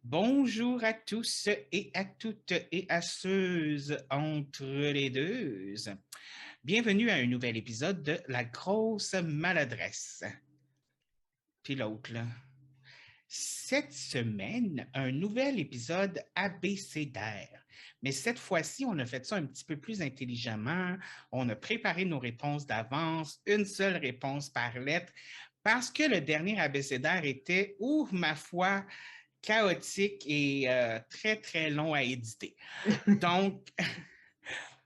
Bonjour à tous et à toutes et à ceux entre les deux. Bienvenue à un nouvel épisode de La grosse maladresse. Puis l'autre, là. Cette semaine, un nouvel épisode abécédaire. Mais cette fois-ci, on a fait ça un petit peu plus intelligemment. On a préparé nos réponses d'avance, une seule réponse par lettre, parce que le dernier abécédaire était, ma foi, chaotique et très, très long à éditer. Donc,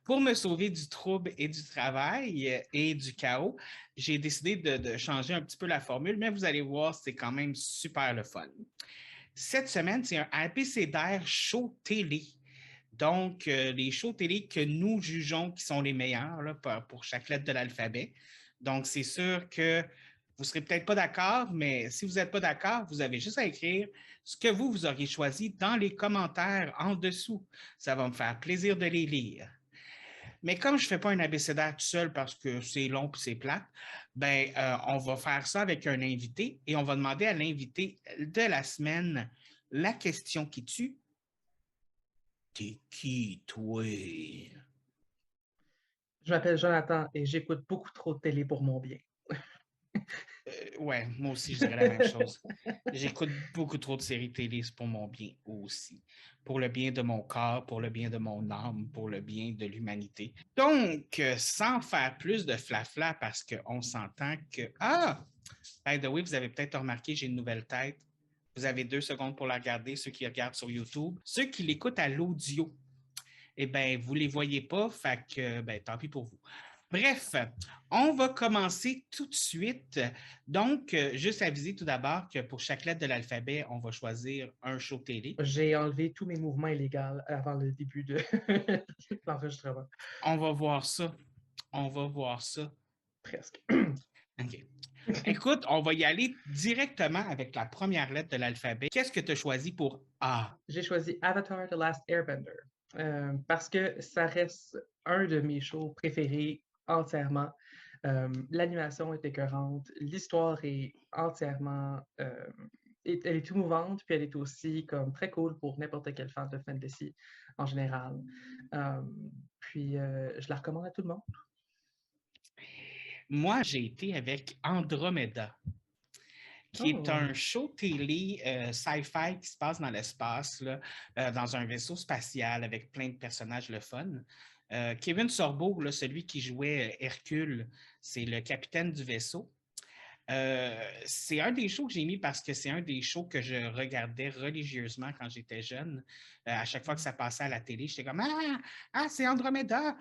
pour me sauver du trouble et du travail et du chaos, j'ai décidé de changer un petit peu la formule, mais vous allez voir, c'est quand même super le fun. Cette semaine, c'est un abécédaire show télé. Donc, les shows télé que nous jugeons qui sont les meilleurs là, pour chaque lettre de l'alphabet. Donc, c'est sûr que vous ne serez peut-être pas d'accord, mais si vous n'êtes pas d'accord, vous avez juste à écrire ce que vous auriez choisi dans les commentaires en dessous. Ça va me faire plaisir de les lire. Mais comme je ne fais pas un abécédaire tout seul parce que c'est long et c'est plate, on va faire ça avec un invité et on va demander à l'invité de la semaine la question qui tue. T'es qui, toi? Je m'appelle Jonathan et j'écoute beaucoup trop de télé pour mon bien. Ouais, moi aussi, je dirais la même chose. J'écoute beaucoup trop de séries télé, c'est pour mon bien aussi. Pour le bien de mon corps, pour le bien de mon âme, pour le bien de l'humanité. Donc, sans faire plus de flafla, parce qu'on s'entend que... Ah! By the way, vous avez peut-être remarqué, j'ai une nouvelle tête. Vous avez 2 secondes pour la regarder, ceux qui regardent sur YouTube. Ceux qui l'écoutent à l'audio, eh bien, vous ne les voyez pas, fait que, tant pis pour vous. Bref, on va commencer tout de suite. Donc, juste aviser tout d'abord que pour chaque lettre de l'alphabet, on va choisir un show télé. J'ai enlevé tous mes mouvements illégaux avant le début de l'enregistrement. On va voir ça. On va voir ça. Presque. OK. Écoute, on va y aller directement avec la première lettre de l'alphabet. Qu'est-ce que tu as choisi pour A? J'ai choisi Avatar The Last Airbender parce que ça reste un de mes shows préférés entièrement. L'animation est écœurante, l'histoire est entièrement... elle est tout mouvante, puis elle est aussi comme très cool pour n'importe quel fan de fantasy en général. Euh, je la recommande à tout le monde. Moi, j'ai été avec Andromeda, qui est Oh, un show télé sci-fi qui se passe dans l'espace, là, dans un vaisseau spatial avec plein de personnages le fun. Kevin Sorbo, là, celui qui jouait Hercule, c'est le capitaine du vaisseau. C'est un des shows que j'ai mis parce que c'est un des shows que je regardais religieusement quand j'étais jeune. À chaque fois que ça passait à la télé, j'étais comme c'est Andromeda!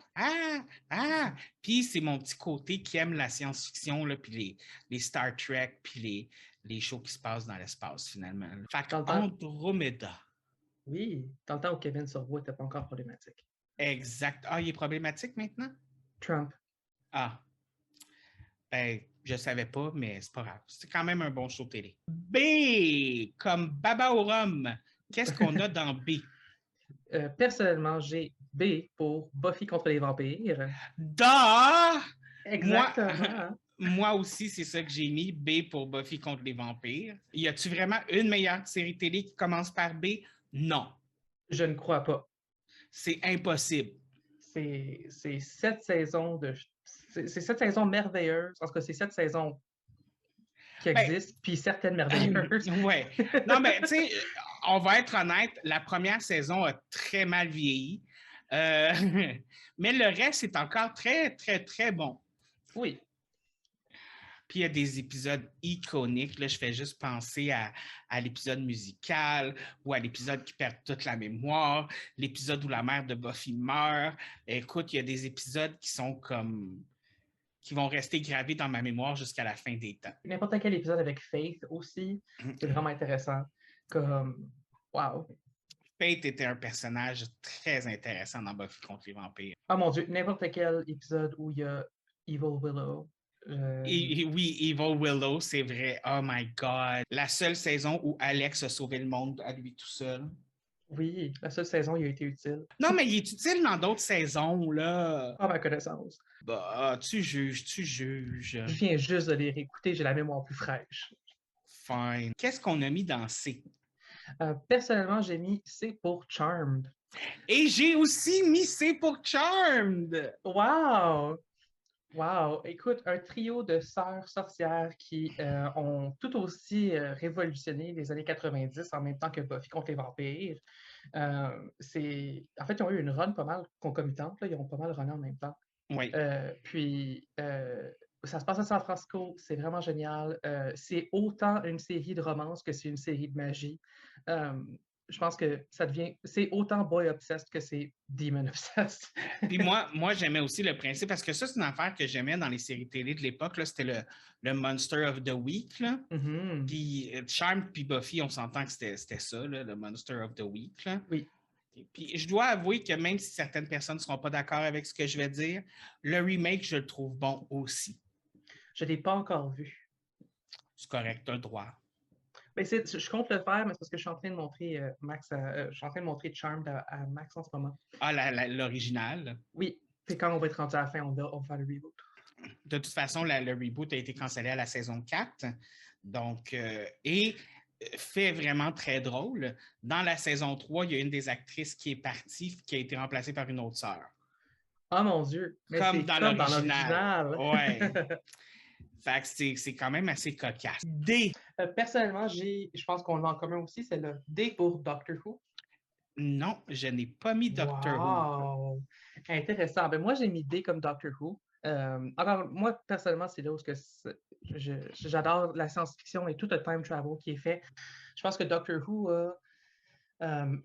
Puis c'est mon petit côté qui aime la science-fiction, là, puis les Star Trek, puis les shows qui se passent dans l'espace, finalement. Fait que dans le temps, Andromeda. oui, dans le temps où Kevin Sorbo n'était pas encore problématique. Exact. Ah, il est problématique maintenant? Trump. Ah, je savais pas, mais c'est pas grave. C'est quand même un bon show télé. B, comme Baba au rhum. Qu'est-ce qu'on a dans B? Personnellement, j'ai B pour Buffy contre les vampires. Da! Moi, Exactement. moi aussi, c'est ça que j'ai mis. B pour Buffy contre les vampires. Y a-tu vraiment une meilleure série télé qui commence par B? Non. Je ne crois pas. C'est impossible. C'est 7 saisons c'est 7 saisons merveilleuses. En tout cas, c'est 7 saisons qui Ben, existent, puis certaines merveilleuses. ouais. Non, mais tu sais, on va être honnête, la première saison a très mal vieilli. Euh, mais le reste est encore très, très, très bon. Oui. Puis il y a des épisodes iconiques. Là, je fais juste penser à l'épisode musical ou à l'épisode qui perd toute la mémoire, l'épisode où la mère de Buffy meurt. Écoute, il y a des épisodes qui sont comme qui vont rester gravés dans ma mémoire jusqu'à la fin des temps. N'importe quel épisode avec Faith aussi, c'est vraiment intéressant. Comme, wow. Faith était un personnage très intéressant dans Buffy contre les vampires. Oh mon Dieu, n'importe quel épisode où il y a Evil Willow. euh, Oui, Evil Willow, c'est vrai. Oh my God. La seule saison où Alex a sauvé le monde à lui tout seul. oui, la seule saison, il a été utile. Non, mais il est utile dans d'autres saisons, là. À ma connaissance. Bah, tu juges, tu juges. Je viens juste de les réécouter, j'ai la mémoire plus fraîche. Fine. Qu'est-ce qu'on a mis dans C? Personnellement, j'ai mis C pour Charmed. Et j'ai aussi mis C pour Charmed! Wow! Wow! Écoute, un trio de sœurs sorcières qui ont tout aussi révolutionné les années 90 en même temps que Buffy contre les vampires. En fait, ils ont eu une run pas mal concomitante, là. Ils ont pas mal runné en même temps. Oui. Puis, ça se passe à San Francisco, c'est vraiment génial. C'est autant une série de romance que c'est une série de magie. Euh, je pense que c'est autant Boy Obsessed que c'est Demon Obsessed. Puis moi j'aimais aussi le principe, parce que ça, c'est une affaire que j'aimais dans les séries télé de l'époque, là, c'était le Monster of the Week, là. Mhm. Puis Charmed puis Buffy, on s'entend que c'était ça, là, le Monster of the Week, là. Oui, Puis je dois avouer que même si certaines personnes ne seront pas d'accord avec ce que je vais dire, le remake, je le trouve bon aussi. je ne l'ai pas encore vu. C'est correct, tu as le droit. Mais je compte le faire, mais c'est parce que je suis en train de montrer je suis en train de montrer Charmed à Max en ce moment. Ah, l'original. Oui, puis quand on va être rendu à la fin, on va faire le reboot. De toute façon, le reboot a été cancellé à la saison 4. Donc, et fait vraiment très drôle. Dans la saison 3, il y a une des actrices qui est partie, qui a été remplacée par une autre sœur. Oh mon Dieu, mais Comme c'est dans comme dans l'original. l'original. Ouais. Fait que c'est quand même assez cocasse. D. Personnellement, je pense qu'on l'a en commun aussi, c'est le D pour Doctor Who. Non, je n'ai pas mis Doctor Who. Wow! Intéressant. Ben, moi, j'ai mis D comme Doctor Who. Encore, moi, personnellement, c'est là où j'adore la science-fiction et tout le time travel qui est fait. Je pense que Doctor Who a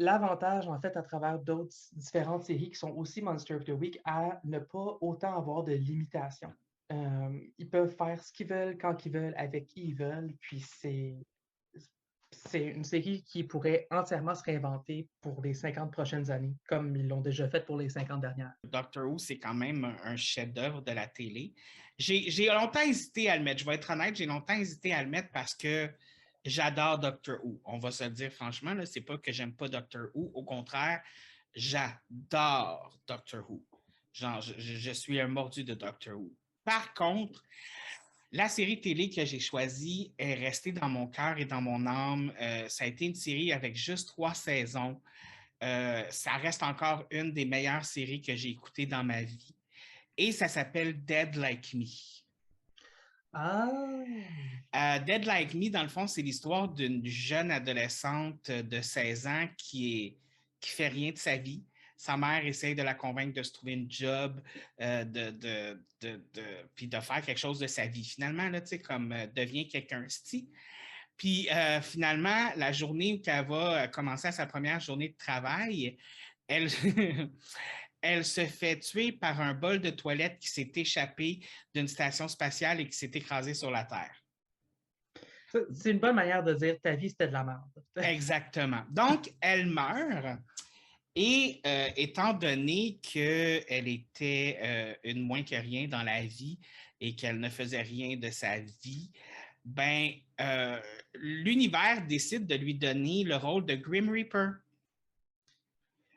l'avantage, en fait, à travers d'autres différentes séries qui sont aussi Monster of the Week, à ne pas autant avoir de limitations. Ils peuvent faire ce qu'ils veulent, quand ils veulent, avec qui ils veulent, puis c'est une série qui pourrait entièrement se réinventer pour les 50 prochaines années, comme ils l'ont déjà fait pour les 50 dernières. Doctor Who, c'est quand même un chef-d'œuvre de la télé. J'ai longtemps hésité à le mettre. Je vais être honnête, j'ai longtemps hésité à le mettre parce que j'adore Doctor Who. On va se le dire franchement, c'est pas que j'aime pas Doctor Who. Au contraire, j'adore Doctor Who. Genre, je suis un mordu de Doctor Who. Par contre, la série télé que j'ai choisie est restée dans mon cœur et dans mon âme. Ça a été une série avec juste 3 saisons. Ça reste encore une des meilleures séries que j'ai écoutées dans ma vie. Et ça s'appelle Dead Like Me. Dead Like Me, dans le fond, c'est l'histoire d'une jeune adolescente de 16 ans qui fait rien de sa vie. Sa mère essaye de la convaincre de se trouver une job, puis de faire quelque chose de sa vie. Finalement, là, comme devient quelqu'un sti. Puis finalement, la journée où elle va commencer sa première journée de travail, elle, elle se fait tuer par un bol de toilette qui s'est échappé d'une station spatiale et qui s'est écrasé sur la Terre. C'est une bonne manière de dire ta vie, c'était de la merde. Exactement. Donc, elle meurt. Et étant donné qu'elle était une moins que rien dans la vie et qu'elle ne faisait rien de sa vie, ben, l'univers décide de lui donner le rôle de Grim Reaper.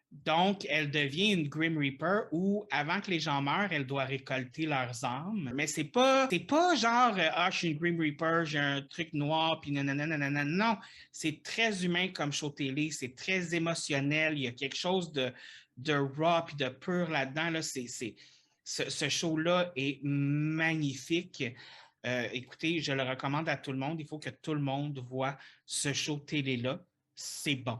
Donc, elle devient une Grim Reaper où, avant que les gens meurent, elle doit récolter leurs âmes. Mais c'est pas genre, ah, je suis une Grim Reaper, j'ai un truc noir, puis nanana. Non, c'est très humain comme show télé, c'est très émotionnel. Il y a quelque chose de raw puis de pur là-dedans. Là. Ce show-là est magnifique. Écoutez, je le recommande à tout le monde. Il faut que tout le monde voit ce show télé-là. C'est bon.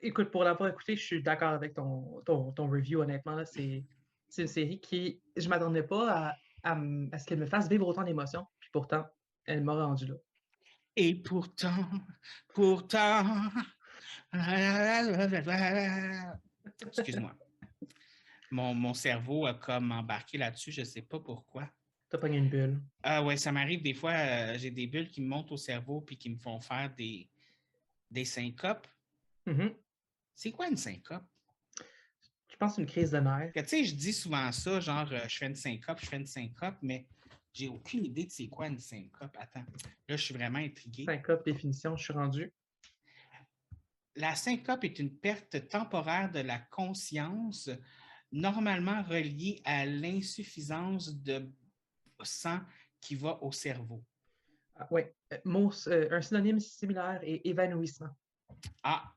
Écoute, pour l'avoir écouté, je suis d'accord avec ton review, honnêtement. Là, c'est une série qui, je ne m'attendais pas à ce qu'elle me fasse vivre autant d'émotions, puis pourtant, elle m'a rendu là. Et pourtant, excuse-moi. Mon cerveau a comme embarqué là-dessus, je ne sais pas pourquoi. T'as pogné une bulle. Ah ouais, ça m'arrive des fois, j'ai des bulles qui me montent au cerveau puis qui me font faire des syncopes. Mm-hmm. C'est quoi une syncope? Je pense une crise de nerfs. Tu sais, je dis souvent ça, genre, je fais une syncope, mais j'ai aucune idée de c'est quoi une syncope. Attends, là, je suis vraiment intrigué. Syncope, définition, je suis rendu. La syncope est une perte temporaire de la conscience, normalement reliée à l'insuffisance de sang qui va au cerveau. Oui, un synonyme similaire est évanouissement. Ah,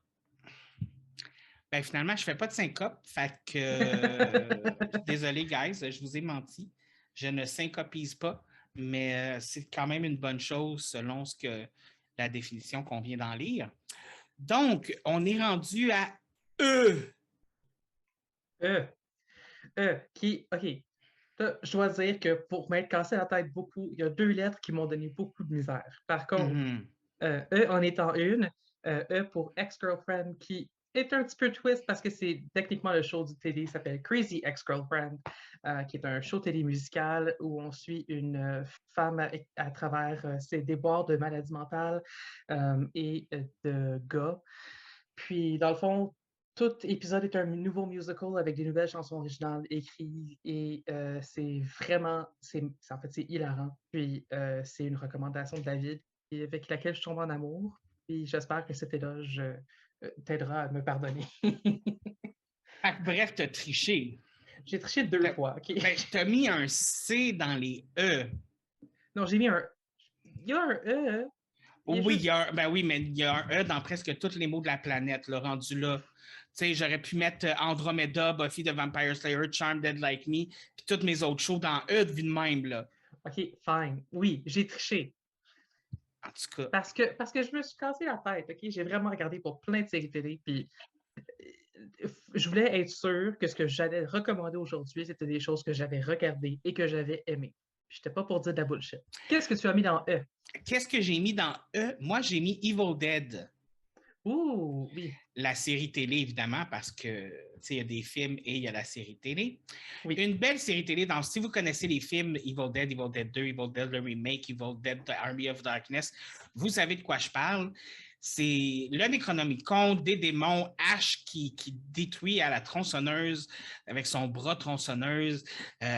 ben finalement, je fais pas de syncope, fait que désolé, guys, je vous ai menti. Je ne syncopise pas, mais c'est quand même une bonne chose selon la définition qu'on vient d'en lire. Donc, on est rendu à E. E, OK. Je dois dire que pour m'être cassé la tête beaucoup, il y a 2 lettres qui m'ont donné beaucoup de misère. Par contre, Mhm. E en étant une, E pour Ex-Girlfriend, qui est un petit peu twist parce que c'est techniquement le show du télé, s'appelle Crazy Ex-Girlfriend, qui est un show télé musical où on suit une femme à travers ses déboires de maladie mentale et de gars. Puis, dans le fond, tout épisode est un nouveau musical avec des nouvelles chansons originales écrites et c'est vraiment, en fait, c'est hilarant. Puis, c'est une recommandation de David et avec laquelle je tombe en amour. Puis, j'espère que cet éloge t'aidera à me pardonner. Bref, tu as triché. J'ai triché 2 fois, OK? Ben, tu as mis un C dans les E. Non, j'ai mis un. Il y a un E. Il y a Oui, juste. ben oui, mais il y a un E dans presque tous les mots de la planète, là, rendu là. Tu sais, j'aurais pu mettre Andromeda, Buffy the Vampire Slayer, Charmed Dead Like Me, puis toutes mes autres shows dans E de vie de même, là. OK, fine. Oui, j'ai triché. En tout cas, Parce que je me suis cassé la tête, OK? J'ai vraiment regardé pour plein de séries télé, puis je voulais être sûr que ce que j'allais recommander aujourd'hui, c'était des choses que j'avais regardées et que j'avais aimées. Je n'étais pas pour dire de la bullshit. Qu'est-ce que tu as mis dans E? qu'est-ce que j'ai mis dans E? Moi, j'ai mis Evil Dead. Ouh, oui, La série télé, évidemment, parce que il y a des films et il y a la série télé. oui. Une belle série télé. Donc, si vous connaissez les films Evil Dead 2, Evil Dead le remake, Evil Dead The Army of Darkness, vous savez de quoi je parle. C'est le Necronomicon, des démons, Ash qui détruit à la tronçonneuse avec son bras tronçonneuse.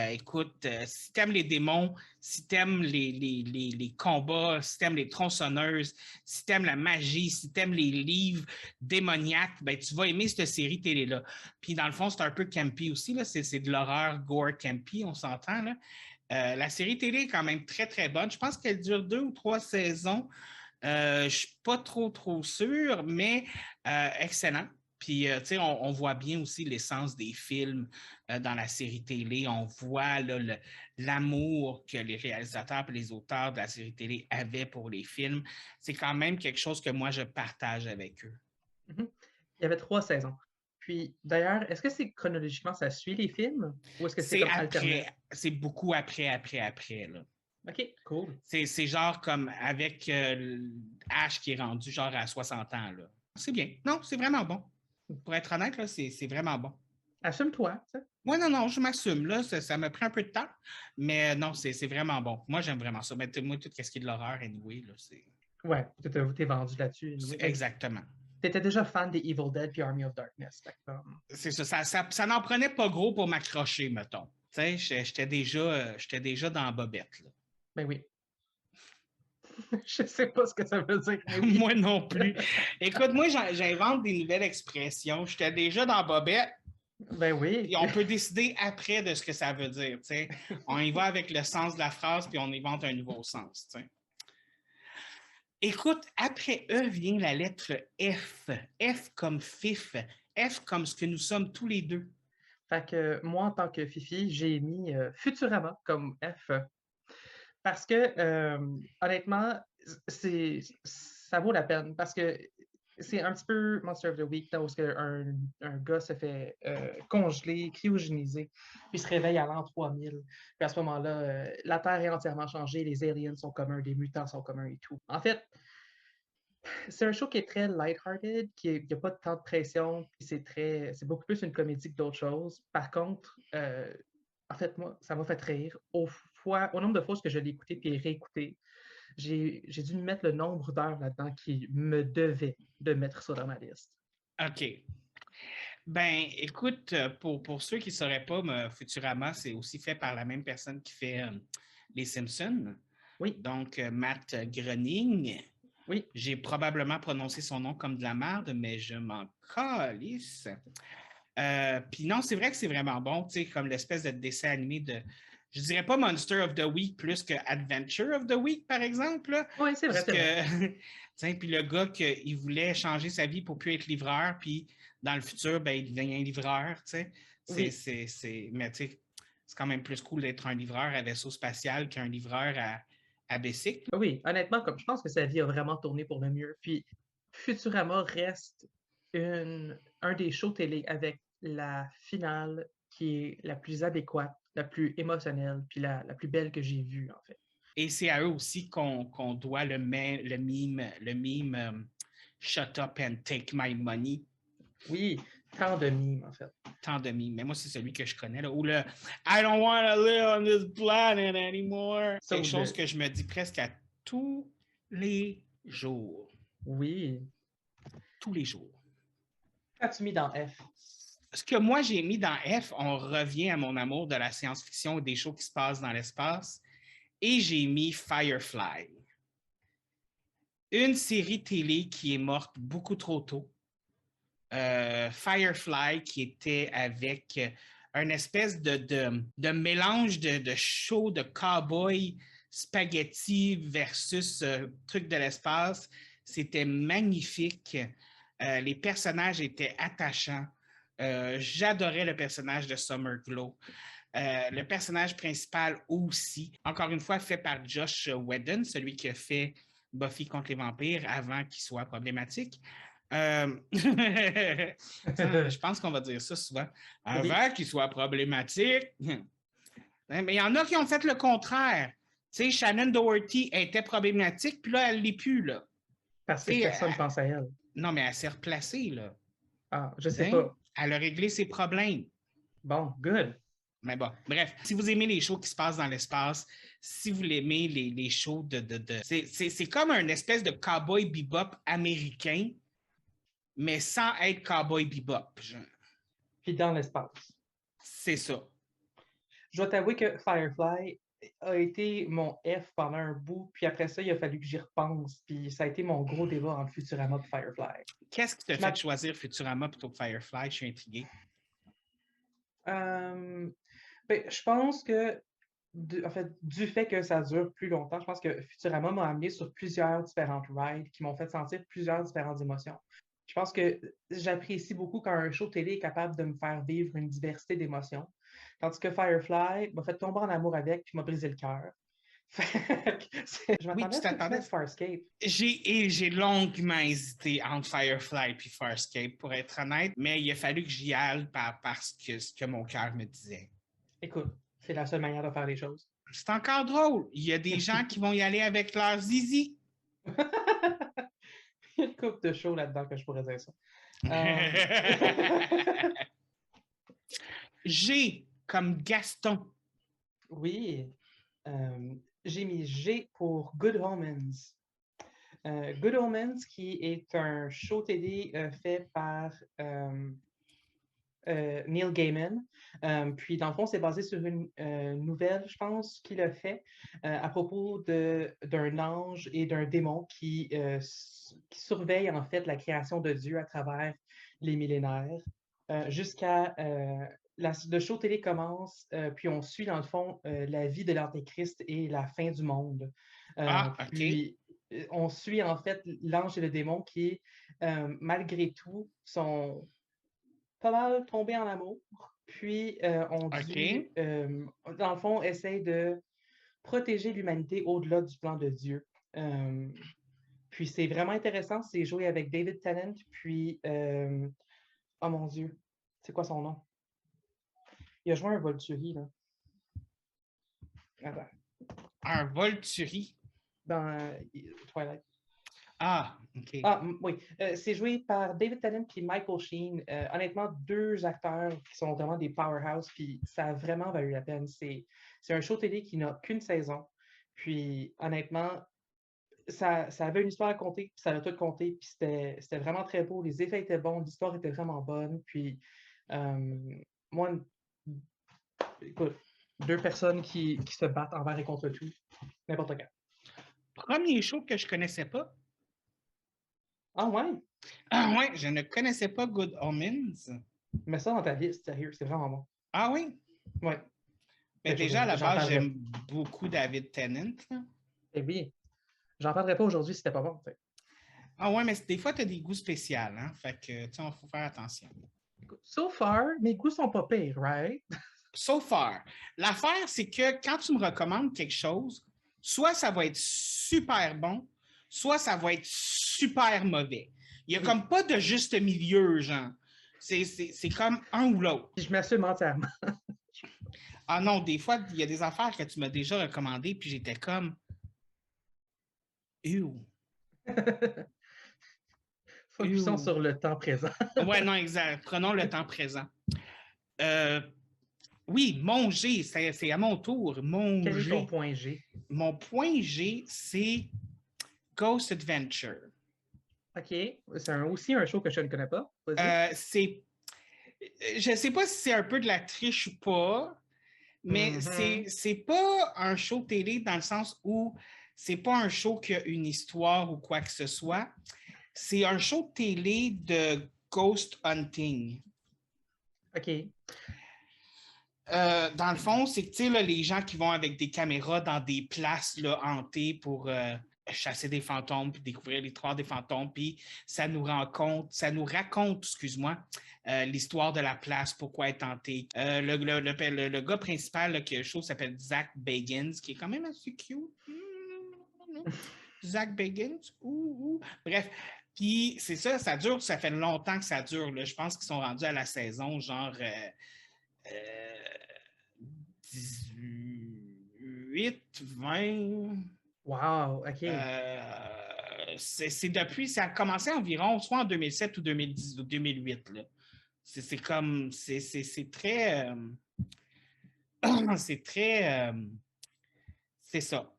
Écoute, si t'aimes les démons, si t'aimes les combats, si t'aimes les tronçonneuses, si t'aimes la magie, si t'aimes les livres démoniaques, ben, tu vas aimer cette série télé-là. Puis dans le fond, c'est un peu campy aussi, là. C'est de l'horreur gore campy, on s'entend, là. La série télé est quand même très, très bonne. Je pense qu'elle dure 2 ou 3 saisons. Je ne suis pas trop sûr, mais excellent. Puis, tu sais, on voit bien aussi l'essence des films dans la série télé. On voit là, l'amour que les réalisateurs et les auteurs de la série télé avaient pour les films. C'est quand même quelque chose que moi, je partage avec eux. Mhm. Il y avait 3 saisons. Puis, d'ailleurs, est-ce que c'est chronologiquement, ça suit les films ou est-ce que c'est C'est comme alterné? après, c'est beaucoup après, là. OK, cool. C'est genre comme avec Ash qui est rendu genre à 60 ans, là. C'est bien. Non, c'est vraiment bon. Pour être honnête, là, c'est vraiment bon. Assume-toi, ça. Oui, non, je m'assume. Là, ça me prend un peu de temps, mais non, c'est vraiment bon. Moi, j'aime vraiment ça. Mais moi, tout ce qui est de l'horreur, anyway, là, Ouais, t'es vendu là-dessus. Oui, mais exactement. t'étais déjà fan des Evil Dead puis Army of Darkness. C'est ça. Ça n'en prenait pas gros pour m'accrocher, mettons. Tu sais, j'étais déjà dans la bobette, là. Ben oui. Je sais pas ce que ça veut dire, mais oui. Moi non plus. Écoute, moi, j'invente des nouvelles expressions. J'étais déjà dans bobette. Ben oui. Puis on peut décider après de ce que ça veut dire. T'sais. On y va avec le sens de la phrase, puis on invente un nouveau sens. T'sais. Écoute, après E vient la lettre F. F comme fif. F comme ce que nous sommes tous les deux. Fait que moi, en tant que Fifi, j'ai mis Futurama comme F. Parce que, honnêtement, ça vaut la peine. Parce que c'est un petit peu Monster of the Week, là, où un gars se fait congeler, cryogéniser, puis se réveille à l'an 3000. Puis à ce moment-là, la Terre est entièrement changée, les aliens sont communs, les mutants sont communs et tout. En fait, c'est un show qui est très lighthearted, il n'y a pas de temps de pression, puis c'est beaucoup plus une comédie que d'autres choses. Par contre, en fait, moi, ça m'a fait rire. Au nombre de fois que je l'ai écouté puis réécouté, j'ai dû mettre le nombre d'heures là-dedans qui me devait de mettre ça dans ma liste. OK. Ben, écoute, pour ceux qui ne sauraient pas, Futurama, c'est aussi fait par la même personne qui fait Les Simpsons. Oui, Donc, Matt Groening. oui. J'ai probablement prononcé son nom comme de la merde, mais je m'en calisse. Puis non, c'est vrai que c'est vraiment bon, tu sais, comme l'espèce de dessin animé de je dirais pas Monster of the Week plus que Adventure of the Week, par exemple. Oui, c'est vrai, Parce que, puis le gars, il voulait changer sa vie pour plus être livreur, puis dans le futur, ben, il devient un livreur, tu sais. Oui. Mais tu sais, c'est quand même plus cool d'être un livreur à vaisseau spatial qu'un livreur à bicycle. Oui, honnêtement, comme je pense que sa vie a vraiment tourné pour le mieux. Puis Futurama reste un des shows télé avec la finale qui est la plus adéquate, la plus émotionnelle, puis la plus belle que j'ai vue, en fait. Et c'est à eux aussi qu'on doit le meme Shut up and take my money. Oui, tant de mimes, en fait. Tant de mimes. Mais moi, c'est celui que je connais, là, ou le I don't want to live on this planet anymore. Ça, Quelque chose que je me dis presque à tous les jours. Oui. Tous les jours. Qu'as-tu mis dans F? Ce que moi, j'ai mis dans F, on revient à mon amour de la science-fiction et des shows qui se passent dans l'espace. Et j'ai mis Firefly. Une série télé qui est morte beaucoup trop tôt. Firefly, qui était avec une espèce de mélange de show de cowboy spaghetti versus truc de l'espace. C'était magnifique. Les personnages étaient attachants. J'adorais le personnage de Summer Glow. Le personnage principal aussi, encore une fois, fait par Josh Whedon, celui qui a fait Buffy contre les vampires avant qu'il soit problématique. Je pense qu'on va dire ça souvent. Avant qu'il soit problématique. Mais il y en a qui ont fait le contraire. Tu sais, Shannon Doherty était problématique, puis là, elle ne l'est plus, là. Parce que personne pense à elle. Non, mais elle s'est replacée, là. Ah, je sais pas. Elle a réglé ses problèmes. Bon, good. Mais bon, bref, si vous aimez les shows qui se passent dans l'espace, si vous aimez les shows c'est comme un espèce de cowboy bebop américain, mais sans être cowboy bebop. Puis dans l'espace. C'est ça. Je dois t'avouer que Firefly a été mon F pendant un bout, puis après ça, il a fallu que j'y repense, puis ça a été mon gros débat entre Futurama et Firefly. Qu'est-ce qui t'a fait choisir Futurama plutôt que Firefly? Je suis intrigué. Je pense que, en fait, du fait que ça dure plus longtemps, je pense que Futurama m'a amené sur plusieurs différentes rides qui m'ont fait sentir plusieurs différentes émotions. Je pense que j'apprécie beaucoup quand un show télé est capable de me faire vivre une diversité d'émotions. Tandis que Firefly m'a fait tomber en amour avec puis m'a brisé le cœur. Je m'attendais à Farscape. J'ai longuement hésité entre Firefly et Farscape, pour être honnête, mais il a fallu que j'y aille parce que ce que mon cœur me disait. Écoute, c'est la seule manière de faire les choses. C'est encore drôle. Il y a des gens qui vont y aller avec leur zizi. Il y a une couple de shows là-dedans que je pourrais dire ça. G comme Gaston. Oui. J'ai mis G pour Good Omens. Good Omens, qui est un show télé fait par Neil Gaiman. Puis, dans le fond, c'est basé sur une nouvelle, je pense, qu'il a fait à propos d'un ange et d'un démon qui surveille, en fait, la création de Dieu à travers les millénaires. Jusqu'à... le show télé commence, puis on suit, dans le fond, la vie de l'Antéchrist et la fin du monde. OK. Puis, on suit, en fait, l'ange et le démon qui, malgré tout, sont pas mal tombés en amour, puis ont dû, dans le fond, essayer de protéger l'humanité au-delà du plan de Dieu. Puis c'est vraiment intéressant, c'est joué avec David Tennant, puis, oh mon Dieu, c'est quoi son nom? Il a joué un Volturi, là. Attends. Un Volturi? Dans Twilight. Ah, OK. Ah, oui. C'est joué par David Tennant et Michael Sheen. Honnêtement, deux acteurs qui sont vraiment des powerhouses, puis ça a vraiment valu la peine. C'est un show télé qui n'a qu'une saison. Puis, honnêtement, ça avait une histoire à compter, puis ça a tout compté, puis c'était vraiment très beau. Les effets étaient bons, l'histoire était vraiment bonne. Puis, moi, écoute, deux personnes qui se battent envers et contre tout, n'importe quand. Premier show que je connaissais pas. Ah ouais? Ah ouais, je ne connaissais pas Good Omens. Mets ça dans ta liste, sérieux, c'est vraiment bon. Ah oui? Ouais. Ben, Mais déjà, à la j'en base, parlerai. j'aime beaucoup David Tennant, là. Eh oui, j'en parlerai pas aujourd'hui si c'était pas bon. Ah ouais, mais des fois, tu as des goûts spéciaux, hein? Fait que, tu sais, il faut faire attention. So far, mes goûts sont pas pires, right? So far. L'affaire, c'est que quand tu me recommandes quelque chose, soit ça va être super bon, soit ça va être super mauvais. Il n'y a Oui. comme pas de juste milieu, genre. C'est comme un ou l'autre. Puis je m'assume entièrement. Ah non, des fois, il y a des affaires que tu m'as déjà recommandées, puis j'étais comme, ew, Focusons ew. sur le temps présent. Ouais, non, exact. Prenons le temps présent. Euh, oui, mon G, c'est à mon tour. Mon Quel est ton G. point G? Mon point G, c'est Ghost Adventure. OK. C'est aussi un show que je ne connais pas. Vas-y. Je ne sais pas si c'est un peu de la triche ou pas, mais c'est pas un show télé dans le sens où c'est pas un show qui a une histoire ou quoi que ce soit. C'est un show télé de ghost hunting. OK. Dans le fond, c'est que là, les gens qui vont avec des caméras dans des places là, hantées pour chasser des fantômes, puis découvrir l'histoire des fantômes, puis ça nous raconte, excuse-moi, l'histoire de la place, pourquoi elle est hantée. Le gars principal là, qui a le show s'appelle Zach Bagans, qui est quand même assez cute. Zach Bagans, bref. Puis c'est ça, ça fait longtemps que ça dure. Là. Je pense qu'ils sont rendus à la saison, genre 18, 20. Wow, OK. C'est depuis, ça a commencé environ soit en 2007 ou 2010 ou 2008. Là. C'est comme, c'est très, c'est très, c'est ça.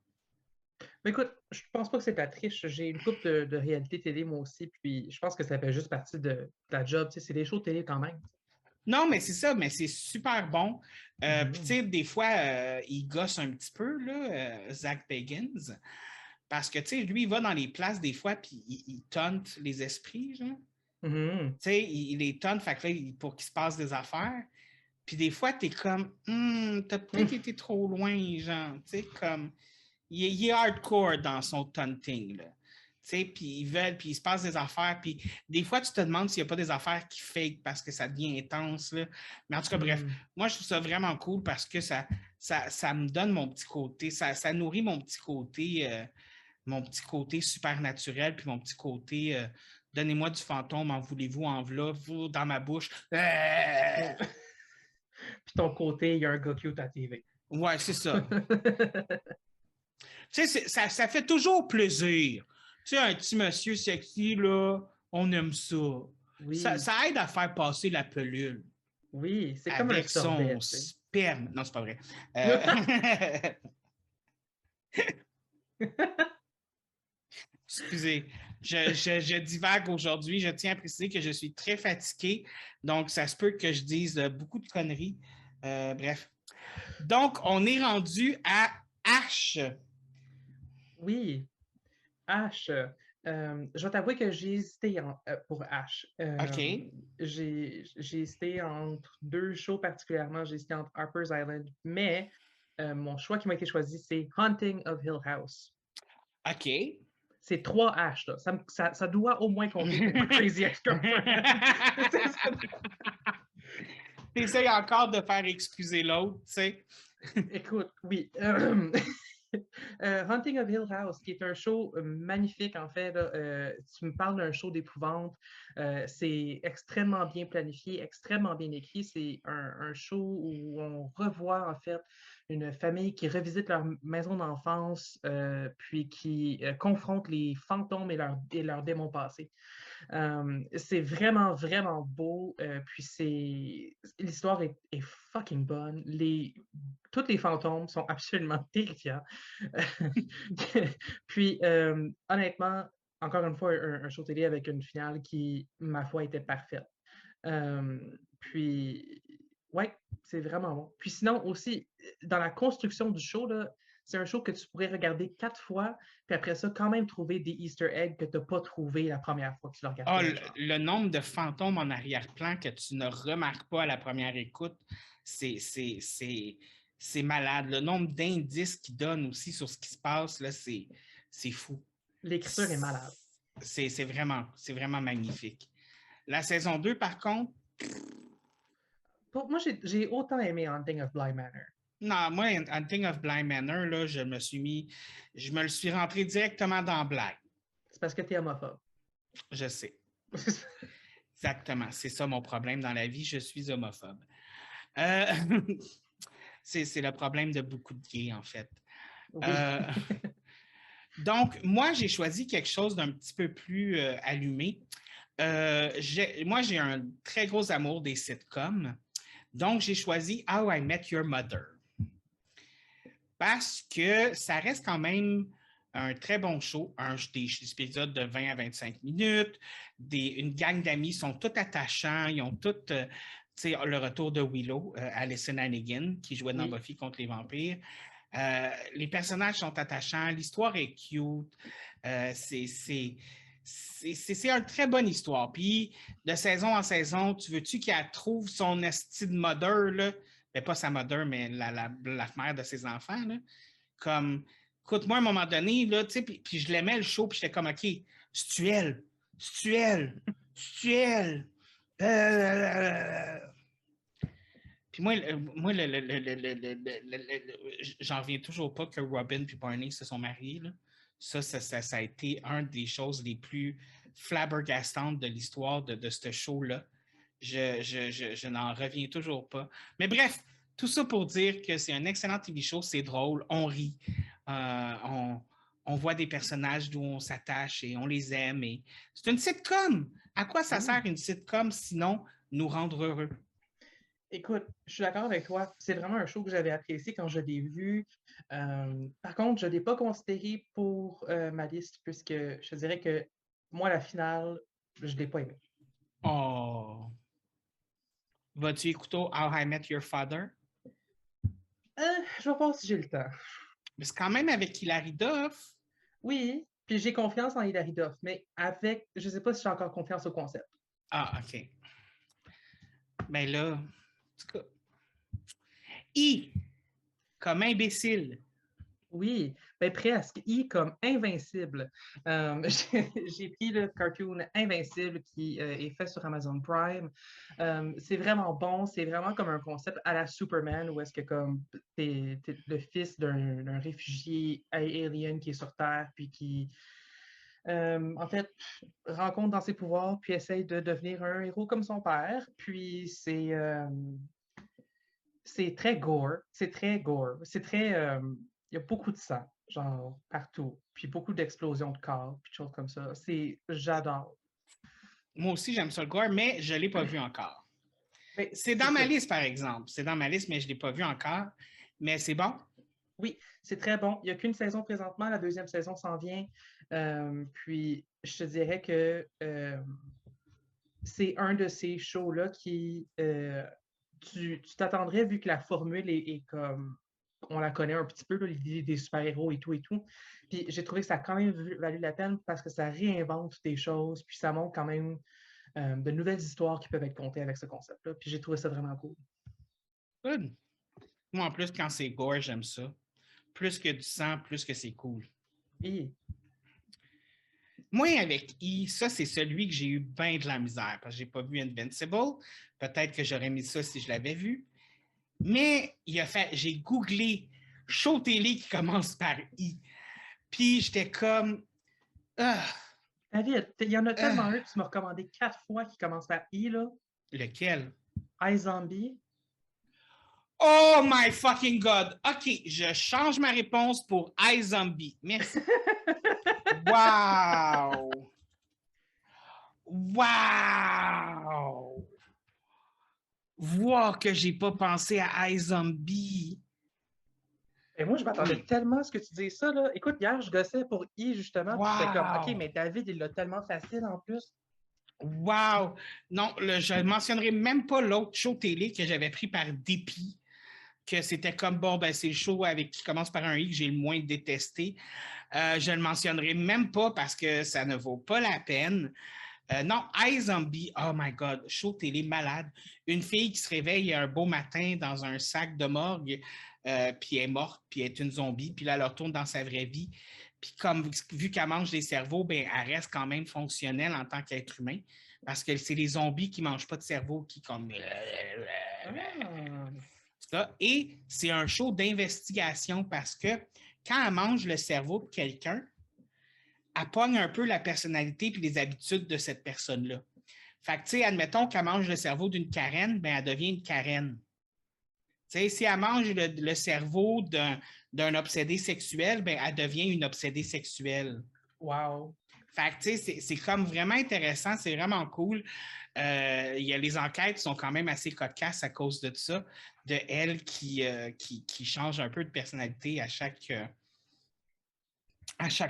Mais écoute, je pense pas que c'est de la triche. J'ai une couple de réalité télé, moi aussi, puis je pense que ça fait juste partie de la job. C'est des shows télé quand même. Non, mais c'est ça, mais c'est super bon. Puis, tu Mhm. sais, des fois, il gosse un petit peu, là, Zach Bagans, parce que, tu sais, lui, il va dans les places des fois, puis il tente les esprits, genre. Mhm. Tu sais, il les tonne, fait que là, pour qu'il se passe des affaires. Puis des fois, t'es comme, t'as peut-être été trop loin, genre, tu sais, comme, il est hardcore dans son taunting, là. Tu sais, puis ils veulent, puis il se passe des affaires, puis des fois, tu te demandes s'il n'y a pas des affaires qui fake parce que ça devient intense, là. Mais en tout cas, bref, moi, je trouve ça vraiment cool parce que ça me donne mon petit côté, ça nourrit mon petit côté super naturel, puis mon petit côté donnez-moi du fantôme, en voulez-vous, en v'là, vous, dans ma bouche. Puis ton côté, il y a un gars cute à TV. Ouais, c'est ça. Tu sais, ça fait toujours plaisir. Tu sais, un petit monsieur sexy, là, on aime ça. Oui, Ça aide à faire passer la pelule oui, c'est comme un avec son sorbet, tu sais. sperme. Non, c'est pas vrai. Excusez, je divague aujourd'hui. Je tiens à préciser que je suis très fatigué, donc ça se peut que je dise beaucoup de conneries. Bref. Donc, on est rendu à H. Oui, H. Je vais t'avouer que j'ai hésité pour H. OK. J'ai hésité entre deux shows particulièrement. J'ai hésité entre Harper's Island, mais mon choix qui m'a été choisi, c'est Haunting of Hill House. OK. C'est 3 H, là. Ça doit au moins compter pour ma Crazy Ex-Girlfriend. T'essayes encore de faire excuser l'autre, tu sais. Écoute, oui. Haunting of Hill House, qui est un show magnifique, en fait. Là, tu me parles d'un show d'épouvante. C'est extrêmement bien planifié, extrêmement bien écrit. C'est un show où on revoit, en fait, une famille qui revisite leur maison d'enfance, puis qui confronte les fantômes et leurs démons passés. C'est vraiment, vraiment beau. Puis l'histoire est fucking bonne. Tous les fantômes sont absolument terrifiants. Puis, honnêtement, encore une fois, un show télé avec une finale qui, ma foi, était parfaite. Puis, ouais, c'est vraiment bon. Puis sinon, aussi, dans la construction du show, là, c'est un show que tu pourrais regarder 4 fois, puis après ça, quand même trouver des Easter eggs que tu n'as pas trouvé la première fois que tu le Ah, regardais. le nombre de fantômes en arrière-plan que tu ne remarques pas à la première écoute, c'est c'est malade. Le nombre d'indices qu'il donne aussi sur ce qui se passe, là, c'est fou. L'écriture est malade. C'est vraiment magnifique. La saison 2, par contre... Moi, j'ai autant aimé Haunting of Bly Manor. Non, moi, Hunting of Bly Manor, là, je me le suis rentré directement dans Bly. C'est parce que tu es homophobe. Je sais. Exactement. C'est ça mon problème dans la vie. Je suis homophobe. C'est le problème de beaucoup de gays, en fait. Oui. Donc, moi, j'ai choisi quelque chose d'un petit peu plus allumé. Moi, j'ai un très gros amour des sitcoms. Donc, j'ai choisi How I Met Your Mother. Parce que ça reste quand même un très bon show, des épisodes de 20 à 25 minutes, une gang d'amis sont tous attachants, ils ont tous, le retour de Willow, Alison Hannigan, qui jouait dans Buffy contre les vampires. Les personnages sont attachants, l'histoire est cute, c'est une très bonne histoire. Puis, de saison en saison, tu veux-tu qu'elle trouve son esti de mother, là? Mais pas sa mother, mais la mère de ses enfants, là. Comme, écoute, moi, à un moment donné, là, tu sais, puis je l'aimais le show, puis j'étais comme, OK, c'est-tu elle? C'est-tu elle? C'est-tu elle? Puis moi, j'en reviens toujours pas que Robin et Barney se sont mariés, là. Ça a été une des choses les plus flabbergastantes de l'histoire de ce show-là. Je n'en reviens toujours pas. Mais bref, tout ça pour dire que c'est un excellent TV show, c'est drôle, on rit, on voit des personnages d'où on s'attache et on les aime. Et c'est une sitcom. À quoi ça sert une sitcom sinon nous rendre heureux? Écoute, je suis d'accord avec toi. C'est vraiment un show que j'avais apprécié quand je l'ai vu. Par contre, je ne l'ai pas considéré pour ma liste puisque je dirais que moi, la finale, je ne l'ai pas aimé. Oh! Vas-tu écouter How I Met Your Father? Je vais voir si j'ai le temps. Mais c'est quand même avec Hilary Duff. Oui, puis j'ai confiance en Hilary Duff, mais avec, je ne sais pas si j'ai encore confiance au concept. Ah, OK. Ben là, en tout cas. I, comme imbécile. Oui, ben presque. I comme Invincible. J'ai pris le cartoon Invincible qui est fait sur Amazon Prime. C'est vraiment bon. C'est vraiment comme un concept à la Superman où est-ce que comme t'es le fils d'un réfugié alien qui est sur Terre puis qui en fait rencontre dans ses pouvoirs puis essaye de devenir un héros comme son père. Puis c'est très gore. C'est très gore. C'est très il y a beaucoup de sang, genre partout, puis beaucoup d'explosions de corps, puis de choses comme ça. J'adore. Moi aussi, j'aime ça le gore, mais je ne l'ai pas vu encore. C'est dans ma liste, par exemple. C'est dans ma liste, mais je ne l'ai pas vu encore. Mais c'est bon? Oui, c'est très bon. Il n'y a qu'une saison présentement. La deuxième saison s'en vient. Puis, je te dirais que c'est un de ces shows-là qui... tu t'attendrais, vu que la formule est comme on la connaît un petit peu, l'idée des super-héros et tout et tout. Puis j'ai trouvé que ça a quand même valu la peine parce que ça réinvente des choses, puis ça montre quand même de nouvelles histoires qui peuvent être contées avec ce concept-là. Puis j'ai trouvé ça vraiment cool. Good. Moi, en plus, quand c'est gore, j'aime ça. Plus que du sang, plus que c'est cool. Oui. Moi, avec I, ça, c'est celui que j'ai eu bien de la misère parce que je n'ai pas vu Invincible. Peut-être que j'aurais mis ça si je l'avais vu. Mais j'ai googlé show télé qui commence par I. Puis j'étais comme. David, il y en a tellement un que tu m'as recommandé 4 fois qui commence par I, là. Lequel? iZombie. Oh my fucking God! OK, je change ma réponse pour iZombie. Merci. Wow! Wow! Voir que j'ai pas pensé à iZombie. Et moi, je m'attendais tellement à ce que tu dises ça, là. Écoute, hier, je gossais pour I, justement, puis j'étais comme, OK, mais David, il l'a tellement facile, en plus. Wow! Non, je ne mentionnerai même pas l'autre show télé que j'avais pris par dépit, que c'était comme, bon, ben c'est le show qui commence par un I que j'ai le moins détesté. Je ne le mentionnerai même pas parce que ça ne vaut pas la peine. Non, iZombie, oh my God, show télé malade. Une fille qui se réveille un beau matin dans un sac de morgue puis elle est morte, puis elle est une zombie, puis là, elle retourne dans sa vraie vie. Puis comme vu qu'elle mange des cerveaux, ben, elle reste quand même fonctionnelle en tant qu'être humain, parce que c'est les zombies qui ne mangent pas de cerveau qui comme... Ça. Et c'est un show d'investigation parce que quand elle mange le cerveau de quelqu'un, elle pogne un peu la personnalité et les habitudes de cette personne-là. Fait que, tu sais, admettons qu'elle mange le cerveau d'une Karen, ben elle devient une Karen. Tu sais, si elle mange le cerveau d'un obsédé sexuel, ben elle devient une obsédée sexuelle. Wow. Fait que, tu sais, c'est comme vraiment intéressant, c'est vraiment cool. Les enquêtes sont quand même assez cocasses à cause de ça, de elle qui change un peu de personnalité à chaque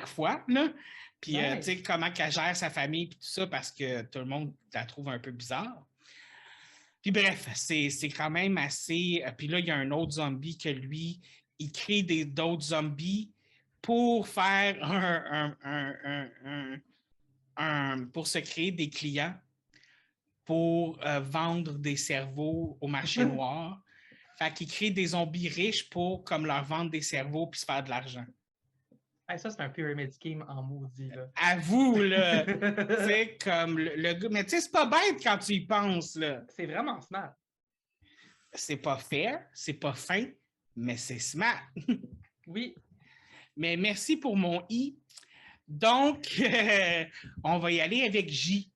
fois, là. Puis, tu sais, comment qu'elle gère sa famille et tout ça, parce que tout le monde la trouve un peu bizarre. Puis bref, c'est quand même assez... Puis là, il y a un autre zombie que lui, il crée d'autres zombies pour faire pour se créer des clients, pour vendre des cerveaux au marché noir. Fait qu'il crée des zombies riches pour comme leur vendre des cerveaux puis se faire de l'argent. Hey, ça, c'est un pyramid scheme en maudit, là. À vous, là! Tu sais, comme le gars... Mais tu sais, c'est pas bête quand tu y penses, là. C'est vraiment smart. C'est pas fair, c'est pas fin, mais c'est smart. Oui. Mais merci pour mon i. Donc, on va y aller avec J.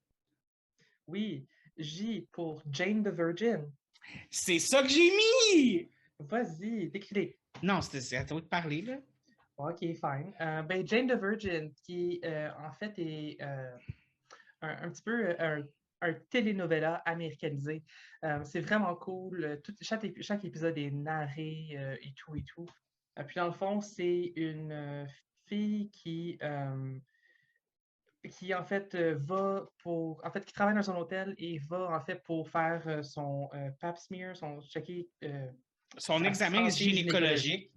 Oui, J pour Jane the Virgin. C'est ça que j'ai mis! Vas-y, décris. Non, c'est à toi de parler, là. OK, fine. Ben, Jane the Virgin, qui en fait est un petit peu un telenovela américanisé. C'est vraiment cool. Chaque épisode est narré et tout et tout. Puis dans le fond, c'est une fille qui en fait qui travaille dans un hôtel et va en fait pour faire son pap smear, checker son sa examen santé gynécologique.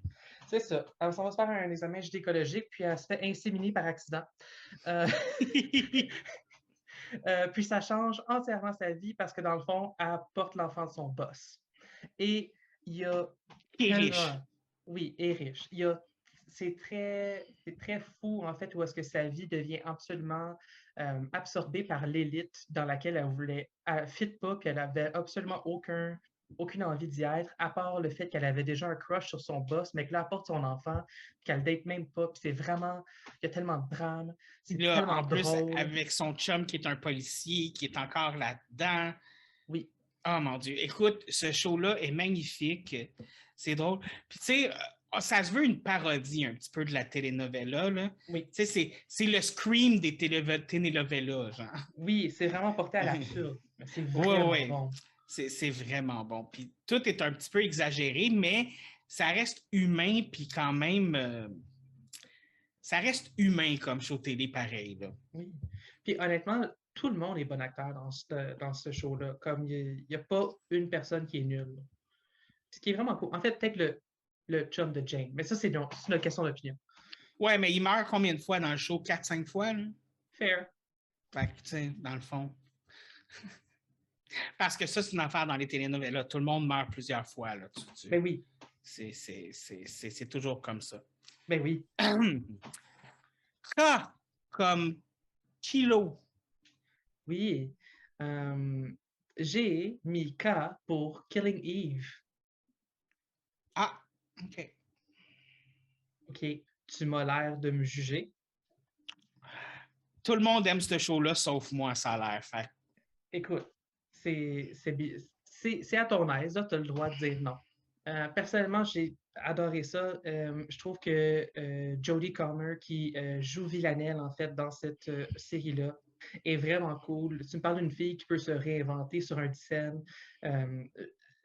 C'est ça. Elle s'en va se faire un examen gynécologique, puis elle se fait inséminer par accident. Puis ça change entièrement sa vie parce que dans le fond, elle porte l'enfant de son boss. Et il y a Qui est riche. Oui, et riche. C'est très fou, en fait, où est-ce que sa vie devient absolument absorbée par l'élite dans laquelle elle ne fit pas, puis elle avait absolument aucune envie d'y être, à part le fait qu'elle avait déjà un crush sur son boss, mais que là, elle porte son enfant, qu'elle date même pas, puis c'est vraiment, il y a tellement de drame, c'est là, tellement en plus, drôle. avec son chum qui est un policier, qui est encore là-dedans. Oui. Oh mon Dieu. Écoute, ce show-là est magnifique. C'est drôle. Puis tu sais, ça se veut une parodie un petit peu de la telenovela, là. Oui. Tu sais, c'est le scream des telenovelas, genre. Oui, c'est vraiment porté à l'absurde. C'est vraiment ouais. bon. C'est vraiment bon. Puis tout est un petit peu exagéré, mais ça reste humain, puis quand même, ça reste humain comme show télé pareil, là. Oui. Puis honnêtement, tout le monde est bon acteur dans ce show-là. Comme il n'y a pas une personne qui est nulle. Ce qui est vraiment cool. En fait, peut-être le chum de Jane. Mais ça, c'est une question d'opinion. Ouais, mais il meurt combien de fois dans le show? 4-5 fois, là? Fair. Fait que, tu sais, dans le fond. Parce que ça, c'est une affaire dans les telenovelas. Tout le monde meurt plusieurs fois, là. Ben oui. C'est toujours comme ça. Ben oui. K comme kilo. Oui. J'ai mis K pour Killing Eve. Ah, OK. OK. Tu m'as l'air de me juger. Tout le monde aime ce show-là, sauf moi, ça a l'air. Fait. Écoute, c'est à ton aise, tu as le droit de dire non. Personnellement, j'ai adoré ça. Je trouve que Jodie Comer, qui joue Villanelle, en fait, dans cette série-là, est vraiment cool. Tu me parles d'une fille qui peut se réinventer sur un scène.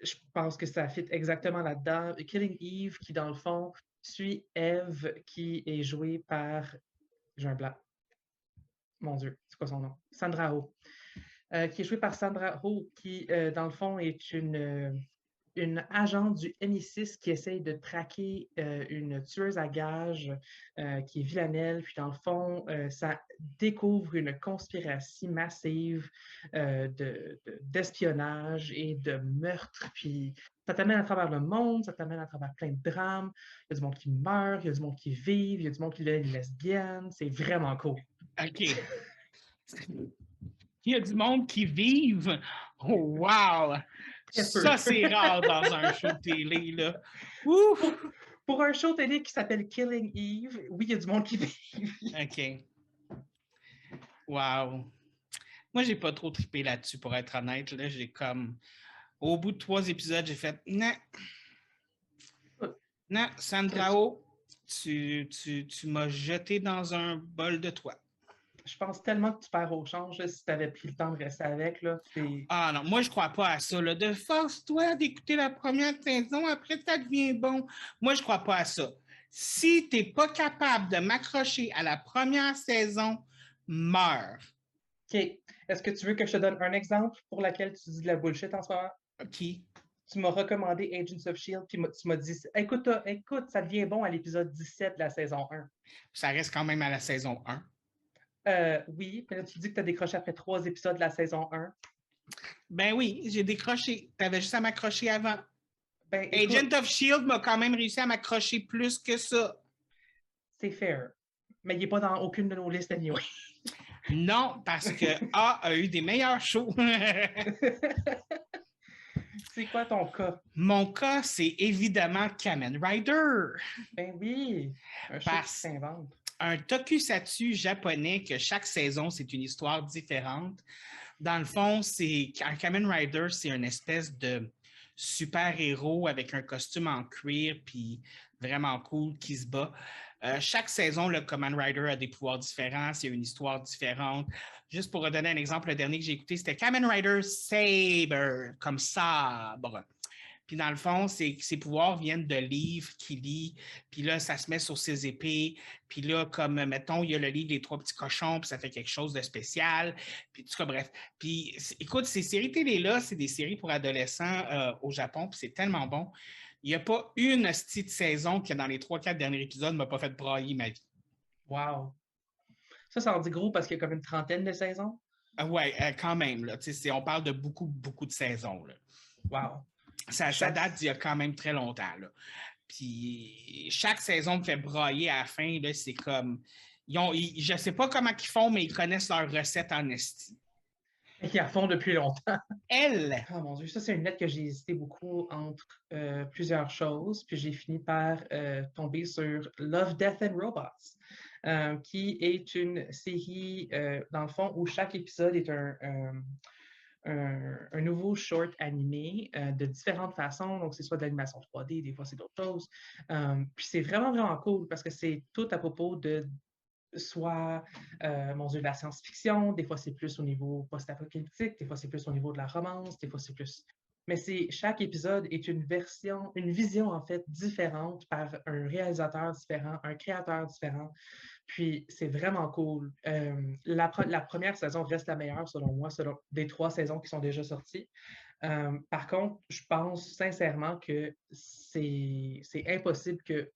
Je pense que ça fit exactement là-dedans. Killing Eve, qui, dans le fond, suit Eve, qui est jouée par... J'ai un blanc. Mon Dieu, c'est quoi son nom? Sandra Oh. Qui est jouée par Sandra Oh, qui, dans le fond, est une agente du MI6 qui essaye de traquer une tueuse à gages qui est Villanelle. Puis, dans le fond, ça découvre une conspiration massive d'espionnage et de meurtre. Puis, Ça t'amène à travers le monde, ça t'amène à travers plein de drames. Il y a du monde qui meurt, il y a du monde qui vit, il y a du monde qui est lesbienne. C'est vraiment cool. OK. Il y a du monde qui vive. Oh, wow! Très peu. Ça, c'est rare dans un show de télé, là. Ouf! Pour un show télé qui s'appelle Killing Eve, oui, il y a du monde qui vit. OK. Wow. Moi, j'ai pas trop trippé là-dessus, pour être honnête. Là, j'ai comme... Au bout de 3 épisodes, j'ai fait... Non. Non, Sandrao, tu m'as jeté dans un bol de toi. Je pense tellement que tu perds au change là, si tu avais pris le temps de rester avec. Là, Ah non, moi, je crois pas à ça. Là. De force-toi d'écouter la première saison, après, ça devient bon. Moi, je crois pas à ça. Si tu n'es pas capable de m'accrocher à la première saison, meurs. OK. Est-ce que tu veux que je te donne un exemple pour lequel tu dis de la bullshit en ce moment? OK. Tu m'as recommandé Agents of S.H.I.E.L.D. puis tu m'as dit écoute, ça devient bon à l'épisode 17 de la saison 1. Ça reste quand même à la saison 1. Oui, mais là, tu dis que tu as décroché après 3 épisodes de la saison 1. Ben oui, j'ai décroché. Tu avais juste à m'accrocher avant. Ben, écoute, Agent of S.H.I.E.L.D. m'a quand même réussi à m'accrocher plus que ça. c'est fair. Mais il n'est pas dans aucune de nos listes anyway. Non, parce que A eu des meilleurs shows. C'est quoi ton cas? Mon cas, c'est évidemment Kamen Rider. Ben oui, un show qui s'invente. Un tokusatsu japonais que chaque saison, c'est une histoire différente. Dans le fond, un Kamen Rider, c'est une espèce de super-héros avec un costume en cuir puis vraiment cool qui se bat. Chaque saison, le Kamen Rider a des pouvoirs différents, c'est une histoire différente. Juste pour redonner un exemple, le dernier que j'ai écouté, c'était Kamen Rider Saber, comme sabre. Puis dans le fond, ses pouvoirs viennent de livres qu'il lit. Puis là, ça se met sur ses épées. Puis là, comme, mettons, il y a le livre Les 3 petits cochons, puis ça fait quelque chose de spécial. Puis tout cas, bref. Puis écoute, ces séries télé-là, c'est des séries pour adolescents au Japon, puis c'est tellement bon. Il n'y a pas une petite saison qui, dans les 3-4 derniers épisodes, ne m'a pas fait brailler ma vie. Wow. Ça en dit gros parce qu'il y a comme une trentaine de saisons? Oui, quand même. Là, on parle de beaucoup, beaucoup de saisons. Là. Wow. Ça date d'il y a quand même très longtemps. Là. Puis chaque saison me fait brailler à la fin. Là, c'est comme. Je ne sais pas comment ils font, mais ils connaissent leur recette en esti. Ils la font depuis longtemps. Elle! Oh mon Dieu, ça, c'est une lettre que j'ai hésité beaucoup entre plusieurs choses. Puis j'ai fini par tomber sur Love, Death and Robots, qui est une série, dans le fond, où chaque épisode est un nouveau short animé de différentes façons. Donc, c'est soit de l'animation 3D, des fois, c'est d'autres choses. Puis c'est vraiment, vraiment cool parce que c'est tout à propos de soit, mon Dieu, de la science-fiction, des fois c'est plus au niveau post-apocalyptique, des fois c'est plus au niveau de la romance, des fois c'est plus... Mais chaque épisode est une vision en fait différente par un réalisateur différent, un créateur différent. Puis c'est vraiment cool. La première saison reste la meilleure selon moi, selon des 3 saisons qui sont déjà sorties. Par contre, je pense sincèrement que c'est impossible que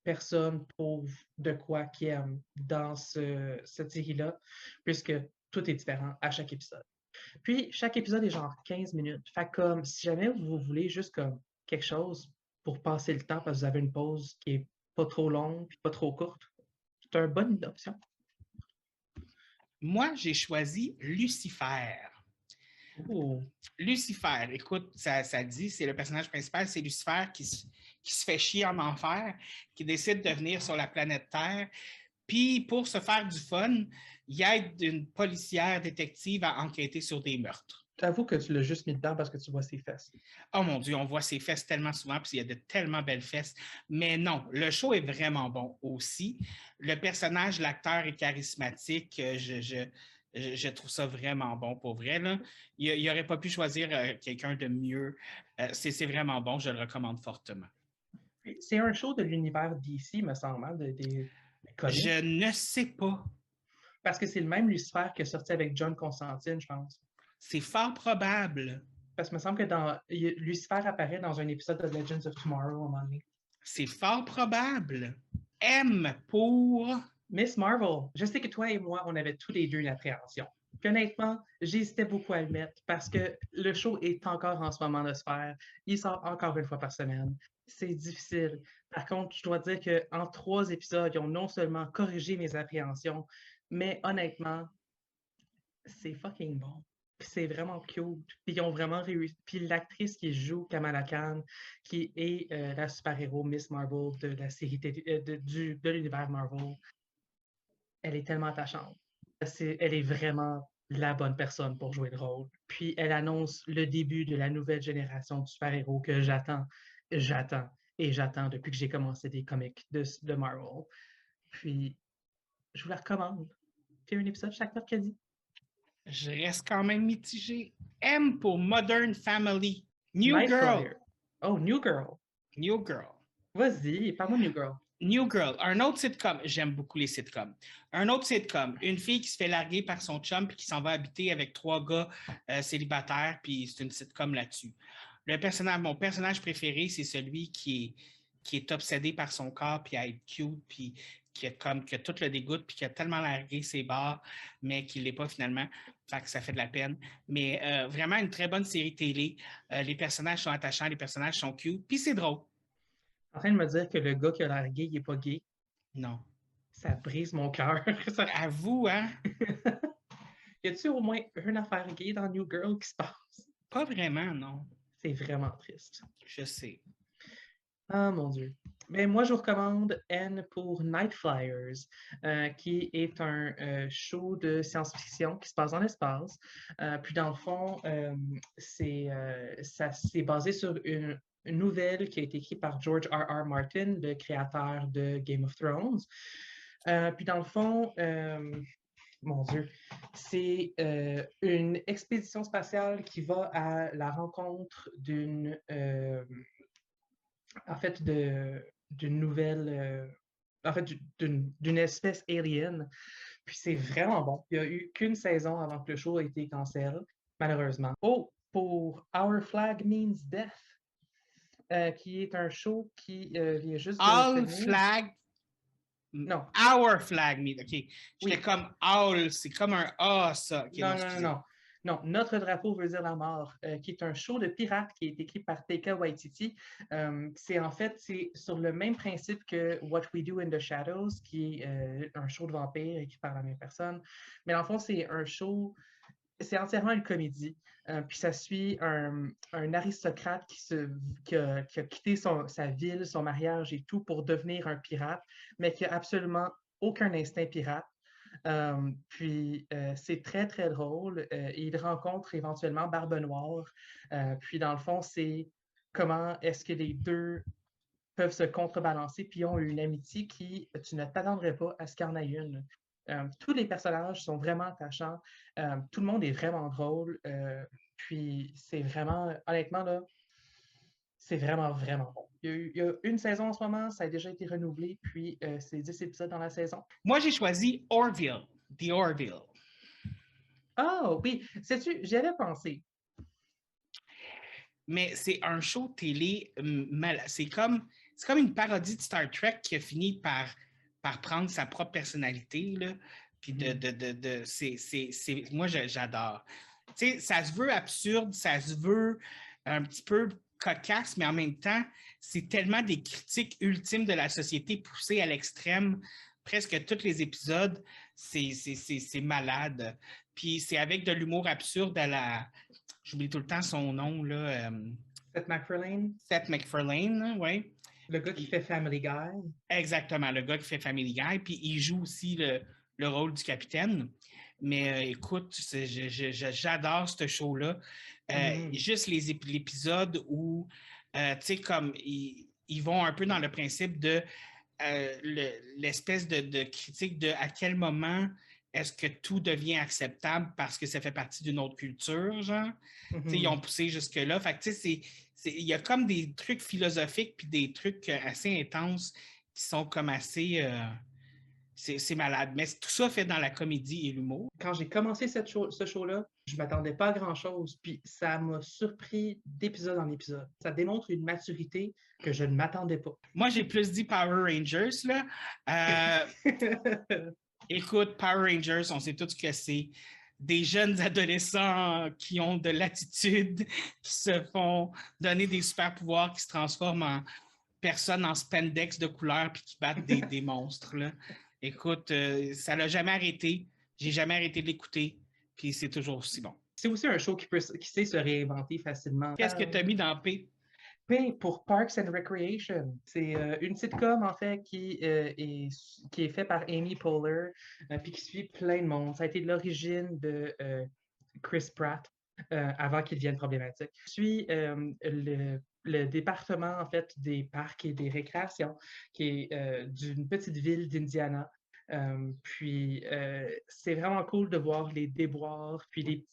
personne trouve de quoi qui aime dans cette série-là, puisque tout est différent à chaque épisode. Puis, chaque épisode est genre 15 minutes. Fait comme, si jamais vous voulez juste comme quelque chose pour passer le temps parce que vous avez une pause qui est pas trop longue puis pas trop courte, c'est une bonne option. Moi, j'ai choisi Lucifer. Ooh. Lucifer, écoute, ça dit, c'est le personnage principal, c'est Lucifer qui se fait chier en enfer, qui décide de venir sur la planète Terre. Puis, pour se faire du fun, il aide une policière détective à enquêter sur des meurtres. J'avoue que tu l'as juste mis dedans parce que tu vois ses fesses. Oh mon Dieu, on voit ses fesses tellement souvent, puis il y a de tellement belles fesses. Mais non, le show est vraiment bon aussi. Le personnage, l'acteur est charismatique. Je trouve ça vraiment bon pour vrai. Là. Il n'aurait pas pu choisir quelqu'un de mieux. C'est vraiment bon, je le recommande fortement. C'est un show de l'univers DC, me semble, hein, des comics. Je ne sais pas. Parce que c'est le même Lucifer qui est sorti avec John Constantine, je pense. C'est fort probable. Parce que me semble que Lucifer apparaît dans un épisode de Legends of Tomorrow à un moment donné. C'est fort probable. M pour... Miss Marvel. Je sais que toi et moi, on avait tous les deux une appréhension. qu'honnêtement, j'hésitais beaucoup à le mettre parce que le show est encore en ce moment de se faire. Il sort encore une fois par semaine. C'est difficile. Par contre, je dois dire qu'en 3 épisodes, ils ont non seulement corrigé mes appréhensions, mais honnêtement, c'est fucking bon. Puis c'est vraiment cute. Puis ils ont vraiment réussi. Puis l'actrice qui joue Kamala Khan, qui est la super-héros Miss Marvel de la série de l'univers Marvel, elle est tellement attachante. Elle est vraiment la bonne personne pour jouer le rôle. Puis elle annonce le début de la nouvelle génération de super-héros que j'attends depuis que j'ai commencé des comics de Marvel. Puis je vous la recommande. Il y a un épisode chaque mercredi. Je reste quand même mitigé. M pour Modern Family. New Night Girl. Flyer. Oh, New Girl. New Girl. Vas-y, parle-moi de New Girl. New Girl, un autre sitcom. J'aime beaucoup les sitcoms. Un autre sitcom. Une fille qui se fait larguer par son chum puis qui s'en va habiter avec 3 gars célibataires, puis c'est une sitcom là-dessus. Mon personnage préféré, c'est celui qui est obsédé par son corps, puis à être cute, puis qui a tout le dégoût, puis qui a tellement largué ses barres, mais qui ne l'est pas finalement. Fait que ça fait de la peine. Mais vraiment une très bonne série télé. Les personnages sont attachants, les personnages sont cute, puis c'est drôle. En train de me dire que le gars qui a l'air gay, il n'est pas gay. Non. Ça brise mon cœur. À vous, hein? Y a-t-il au moins une affaire gay dans New Girl qui se passe? Pas vraiment, non. C'est vraiment triste. Je sais. Ah mon Dieu. Mais moi, je vous recommande N pour Night Flyers, qui est un show de science-fiction qui se passe dans l'espace. Puis dans le fond, c'est basé sur une nouvelle qui a été écrite par George R.R. Martin, le créateur de Game of Thrones. Puis dans le fond, mon Dieu, c'est une expédition spatiale qui va à la rencontre d'une d'une nouvelle, d'une espèce alien. Puis c'est vraiment bon. Il n'y a eu qu'une saison avant que le show ait été cancellé, malheureusement. Oh, pour Our Flag Means Death, qui est un show qui vient juste de All finir. flag. Non. Our flag means. OK. J'étais Oui. comme all, c'est comme un A, ça. Okay, non. Non, Notre drapeau veut dire la mort, qui est un show de pirates qui est écrit par Taika Waititi. C'est sur le même principe que What We Do in the Shadows, qui est un show de vampires écrit par la même personne. Mais dans le fond, c'est un show, c'est entièrement une comédie. Puis ça suit un aristocrate qui a quitté sa ville, son mariage et tout pour devenir un pirate, mais qui a absolument aucun instinct pirate. Puis c'est très, très drôle. Il rencontre éventuellement Barbe Noire. Puis dans le fond, c'est comment est-ce que les deux peuvent se contrebalancer, puis ont une amitié qui, tu ne t'attendrais pas à ce qu'il y en ait une. Tous les personnages sont vraiment attachants. Tout le monde est vraiment drôle. Puis c'est vraiment, honnêtement, là, c'est vraiment, vraiment bon. Il y a une saison en ce moment, ça a déjà été renouvelé, puis c'est 10 épisodes dans la saison. Moi, j'ai choisi Orville, The Orville. Ah oui, sais-tu, j'y avais pensé. Mais c'est un show télé c'est comme une parodie de Star Trek qui a fini par prendre sa propre personnalité, là. Puis moi, j'adore. Tu sais, ça se veut absurde, ça se veut un petit peu cocasse, mais en même temps, c'est tellement des critiques ultimes de la société poussées à l'extrême. Presque tous les épisodes, c'est malade. Puis c'est avec de l'humour absurde j'oublie tout le temps son nom, là. Seth MacFarlane. Seth MacFarlane, oui. Le gars qui fait Family Guy. Exactement, le gars qui fait Family Guy. Puis il joue aussi le rôle du capitaine. Mais écoute, j'adore ce show-là. Juste l'épisode où, tu sais, comme ils vont un peu dans le principe de l'espèce de critique de à quel moment est-ce que tout devient acceptable parce que ça fait partie d'une autre culture, genre. Ils ont poussé jusque-là. Fait que, tu sais, il y a comme des trucs philosophiques puis des trucs assez intenses qui sont comme assez... c'est malade. Mais tout ça fait dans la comédie et l'humour. Quand j'ai commencé ce show-là, je ne m'attendais pas à grand-chose, puis ça m'a surpris d'épisode en épisode. Ça démontre une maturité que je ne m'attendais pas. Moi, j'ai plus dit Power Rangers, là. Écoute, Power Rangers, on sait tout ce que c'est. des jeunes adolescents qui ont de l'attitude, qui se font donner des super pouvoirs, qui se transforment en personnes en spandex de couleur puis qui battent des monstres. Là. Écoute, ça l'a jamais arrêté. J'ai jamais arrêté de l'écouter. Puis c'est toujours aussi bon. C'est aussi un show qui sait se réinventer facilement. Qu'est-ce que tu as mis dans P? P pour Parks and Recreation. C'est une sitcom, en fait, qui est faite par Amy Poehler, puis qui suit plein de monde. Ça a été de l'origine de Chris Pratt, avant qu'il devienne problématique. Suit le département, en fait, des parcs et des récréations, qui est d'une petite ville d'Indiana. Puis c'est vraiment cool de voir les déboires, puis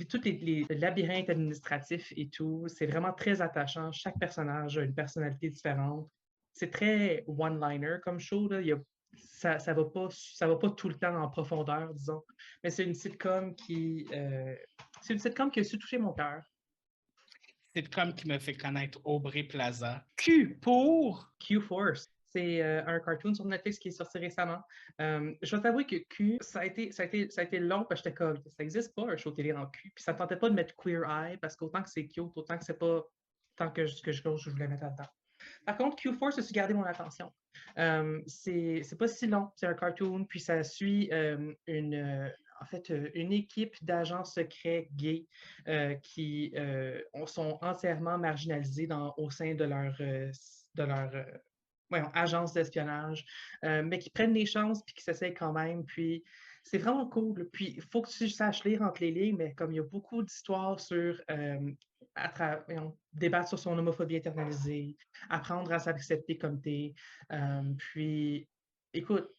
tous les labyrinthes administratifs et tout. C'est vraiment très attachant. Chaque personnage a une personnalité différente. C'est très one-liner comme show. Là. Ça va pas tout le temps en profondeur, disons. Mais c'est une sitcom qui a su toucher mon cœur. Sitcom qui me fait connaître Aubrey Plaza. Q pour Q-Force. C'est un cartoon sur Netflix qui est sorti récemment. Je vais t'avouer que Q, ça a été long parce que j'étais comme, ça n'existe pas un show télé en Q. Puis ça ne tentait pas de mettre Queer Eye parce qu'autant que c'est cute, autant que c'est pas tant que je voulais mettre là-dedans. Par contre, Q-Force a su garder mon attention. C'est pas si long, c'est un cartoon, puis ça suit une équipe d'agents secrets gays qui sont entièrement marginalisés au sein de leur agence d'espionnage, mais qui prennent des chances puis qui s'essayent quand même. Puis c'est vraiment cool. Puis il faut que tu saches lire entre les lignes, mais comme il y a beaucoup d'histoires sur débattre sur son homophobie internalisée, apprendre à s'accepter comme t'es. Puis écoute,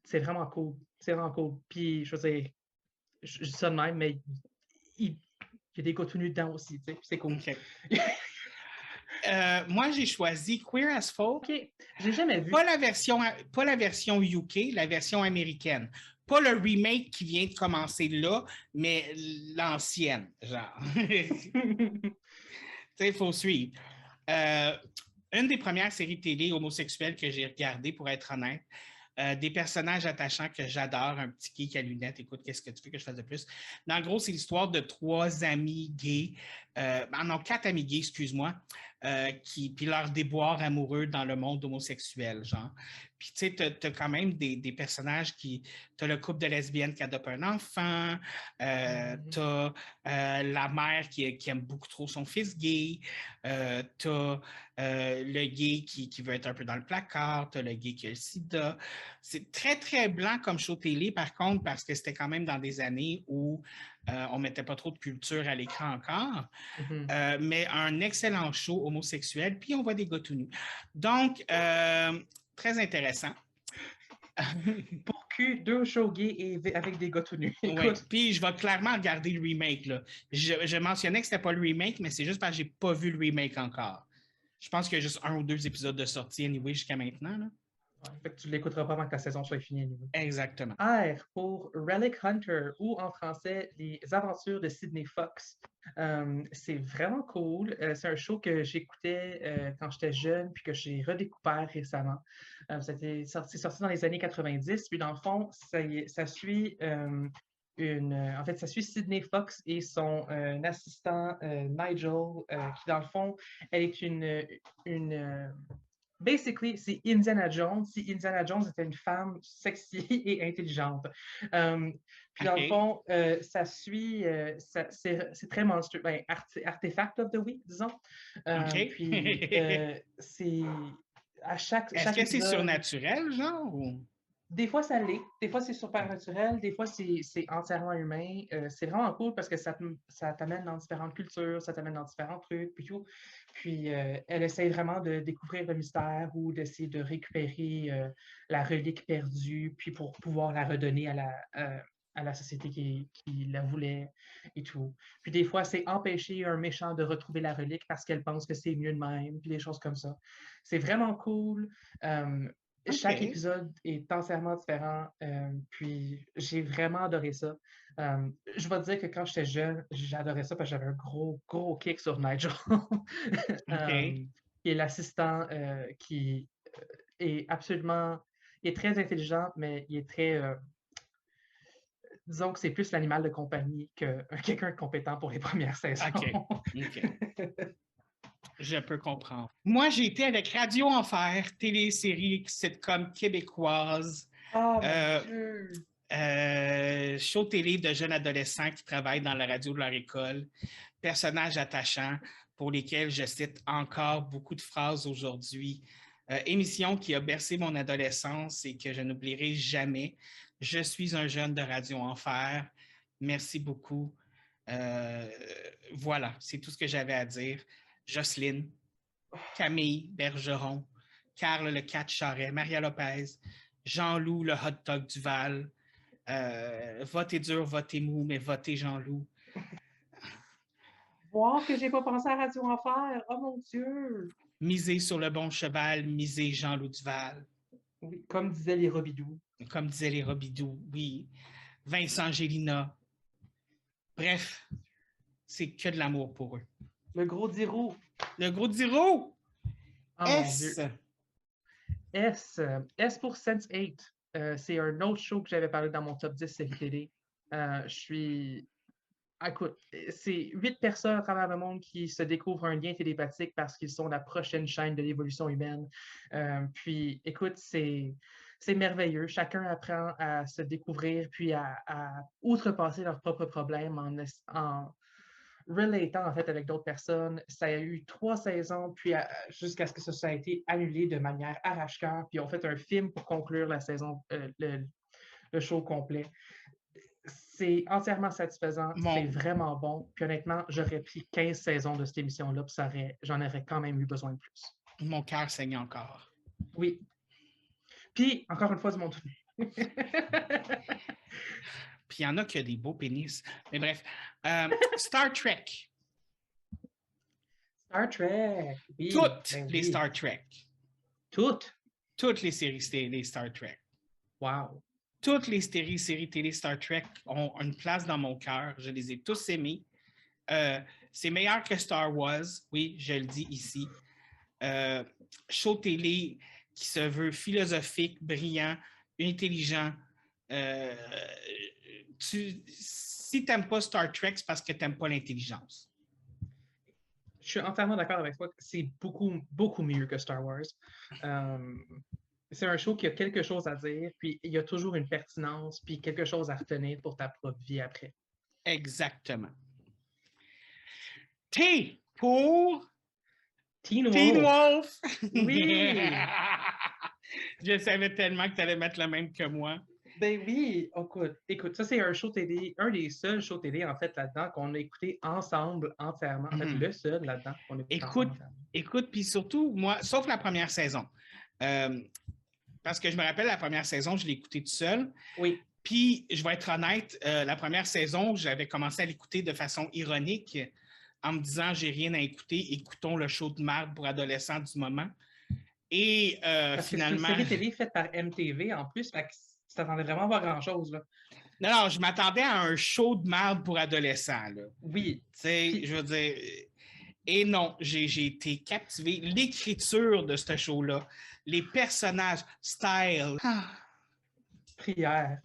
c'est vraiment cool. C'est vraiment cool. Puis je veux dire, je dis ça de même, mais il y a des gars tout nus dedans aussi. C'est cool. Okay. Moi, j'ai choisi Queer as Folk. OK. J'ai jamais vu. Pas la version UK, la version américaine. Pas le remake qui vient de commencer là, mais l'ancienne, genre. Il faut suivre. Une des premières séries télé homosexuelles que j'ai regardées, pour être honnête. Des personnages attachants que j'adore, un petit geek à lunettes, écoute, qu'est-ce que tu veux que je fasse de plus? Dans le gros, c'est l'histoire de 3 amis gays, non, 4 amis gays, excuse-moi, puis leur déboire amoureux dans le monde homosexuel, genre. Puis, tu sais, tu as quand même des personnages qui... Tu as le couple de lesbiennes qui adopte un enfant, tu as la mère qui aime beaucoup trop son fils gay, tu as le gay qui veut être un peu dans le placard, tu as le gay qui a le sida. C'est très, très blanc comme show télé, par contre, parce que c'était quand même dans des années où on ne mettait pas trop de culture à l'écran encore. Mais un excellent show homosexuel, puis on voit des gars tout nus. Donc, très intéressant. Pour Q, 2 shows gays avec des gars tout nus. Oui, puis je vais clairement regarder le remake. Là. Je mentionnais que c'était pas le remake, mais c'est juste parce que j'ai pas vu le remake encore. Je pense qu'il y a juste 1 ou 2 épisodes de sortie anyway jusqu'à maintenant. Là. Ouais, fait que tu ne l'écouteras pas avant que la saison soit finie. Anyway. Exactement. R pour Relic Hunter, ou en français, Les Aventures de Sidney Fox. C'est vraiment cool. C'est un show que j'écoutais quand j'étais jeune, puis que j'ai redécouvert récemment. C'est sorti dans les années 90, puis dans le fond, ça suit... en fait, ça suit Sidney Fox et son assistant Nigel, qui dans le fond, elle est basically, c'est Indiana Jones si Indiana Jones était une femme sexy et intelligente. Puis dans le fond, ça suit, c'est très monstrueux. Ben, Artefact of the Week, disons. Puis c'est à chaque Est-ce que épisode, c'est surnaturel, genre? Ou... Des fois, ça l'est. Des fois, c'est supernaturel. Des fois, c'est entièrement humain. C'est vraiment cool parce que ça t'amène dans différentes cultures, ça t'amène dans différents trucs, puis tout. Puis, elle essaye vraiment de découvrir le mystère ou d'essayer de récupérer la relique perdue, puis pour pouvoir la redonner à la société qui la voulait et tout. Puis des fois, c'est empêcher un méchant de retrouver la relique parce qu'elle pense que c'est mieux de même, puis des choses comme ça. C'est vraiment cool. Chaque épisode est entièrement différent, puis j'ai vraiment adoré ça. Je vais te dire que quand j'étais jeune, j'adorais ça parce que j'avais un gros, gros kick sur Nigel, qui est l'assistant qui est absolument... Il est très intelligent, mais il est très... disons que c'est plus l'animal de compagnie que quelqu'un de compétent pour les premières saisons. OK. Je peux comprendre. Moi, j'ai été avec Radio Enfer, télésérie sitcom québécoise. Oh Euh, mon Dieu! Show télé de jeunes adolescents qui travaillent dans la radio de leur école. Personnages attachants pour lesquels je cite encore beaucoup de phrases aujourd'hui. Émission qui a bercé mon adolescence et que je n'oublierai jamais. Je suis un jeune de Radio Enfer. Merci beaucoup. Voilà, c'est tout ce que j'avais à dire. Jocelyne, Camille Bergeron, Carl le Cat Charret, Maria Lopez, Jean-Loup le hot dog du Val. Votez dur, votez mou, mais votez Jean-Loup. Voir que j'ai pas pensé à Radio Enfer! Oh mon Dieu! Misez sur le bon cheval, misez Jean-Loup Duval. Oui, comme disaient les Robidoux. Comme disaient les Robidoux, oui. Vincent Gélina. Bref, c'est que de l'amour pour eux. Le gros Dirou. Le gros Diro! Oh S! S pour Sense8. C'est un autre show que j'avais parlé dans mon top 10 série télé. Je suis. Écoute, c'est 8 personnes à travers le monde qui se découvrent un lien télépathique parce qu'ils sont la prochaine chaîne de l'évolution humaine. Puis, écoute, c'est merveilleux. Chacun apprend à se découvrir puis à outrepasser leurs propres problèmes en relatant en fait avec d'autres personnes. Ça a eu 3 saisons, puis jusqu'à ce que ça a été annulé de manière arrache-cœur. Puis on fait un film pour conclure la saison, le show complet. C'est entièrement satisfaisant, c'est vraiment bon. Puis honnêtement, j'aurais pris 15 saisons de cette émission-là, puis j'en aurais quand même eu besoin de plus. Mon cœur saigne encore. Oui. Puis, encore une fois, du monde. Puis il y en a qui ont des beaux pénis. Mais bref, Star Trek. Star Trek. Oui, toutes les Star Trek. Toutes les séries télé Star Trek. Wow. Toutes les séries télé Star Trek ont une place dans mon cœur. Je les ai tous aimées. C'est meilleur que Star Wars, oui, je le dis ici. Show télé qui se veut philosophique, brillant, intelligent. Si tu n'aimes pas Star Trek, c'est parce que tu n'aimes pas l'intelligence. Je suis entièrement d'accord avec toi. C'est beaucoup, beaucoup mieux que Star Wars. C'est un show qui a quelque chose à dire, puis il y a toujours une pertinence, puis quelque chose à retenir pour ta propre vie après. Exactement. T pour Teen Wolf. Oui! Je savais tellement que tu allais mettre le même que moi. Ben oui, écoute, ça c'est un show télé, un des seuls shows télé en fait là-dedans qu'on a écouté ensemble entièrement. En fait, le seul là-dedans qu'on a écouté ensemble entièrement. Écoute, puis surtout, moi, sauf la première saison. Parce que je me rappelle, la première saison, je l'ai écoutée tout seul. Oui. Puis, je vais être honnête, la première saison, j'avais commencé à l'écouter de façon ironique en me disant, j'ai rien à écouter, écoutons le show de marde pour adolescents du moment. Et finalement... C'est une série télé faite par MTV en plus, fait que tu t'attendais vraiment pas grand-chose, là. Non, je m'attendais à un show de marde pour adolescents, là. Oui. Tu sais, je veux dire... Et non, j'ai été captivé. L'écriture de ce show-là, les personnages, Style. Prière.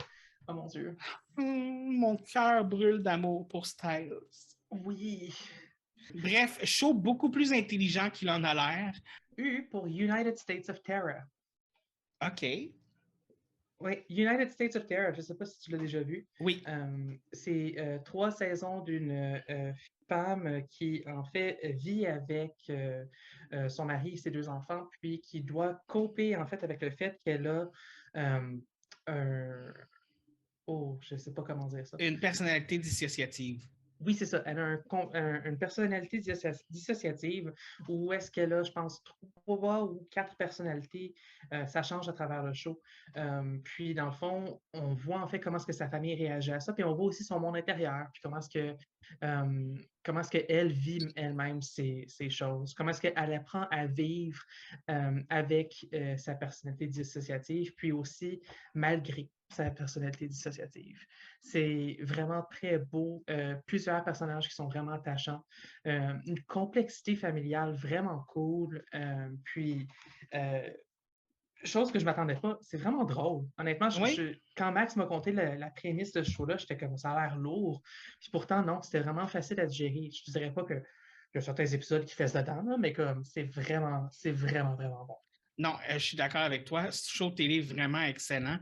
Oh mon Dieu. Mon cœur brûle d'amour pour Styles. Oui. Bref, show beaucoup plus intelligent qu'il en a l'air. U pour United States of Terror. OK. Oui, United States of Terror, je ne sais pas si tu l'as déjà vu. Oui. C'est 3 saisons d'une femme qui, en fait, vit avec son mari et ses 2 enfants, puis qui doit coper, en fait, avec le fait qu'elle a je ne sais pas comment dire ça. Une personnalité dissociative. Oui, c'est ça. Elle a une personnalité dissociative où est-ce qu'elle a, je pense, 3 ou 4 personnalités. Ça change à travers le show. Puis, dans le fond, on voit en fait comment est-ce que sa famille réagit à ça. Puis, on voit aussi son monde intérieur. Puis, comment est-ce qu'elle vit elle-même ces choses. Comment est-ce qu'elle apprend à vivre avec sa personnalité dissociative. Puis aussi, malgré sa personnalité dissociative. C'est vraiment très beau. Plusieurs personnages qui sont vraiment attachants. Une complexité familiale vraiment cool. Puis, chose que je m'attendais pas, c'est vraiment drôle. Honnêtement, Oui? quand Max m'a conté la prémisse de ce show-là, j'étais comme ça a l'air lourd. Puis pourtant, non, c'était vraiment facile à digérer. Je dirais pas qu'il y a certains épisodes qui fessent dedans, là, mais comme c'est vraiment, vraiment bon. Non, je suis d'accord avec toi. Ce show télé est vraiment excellent.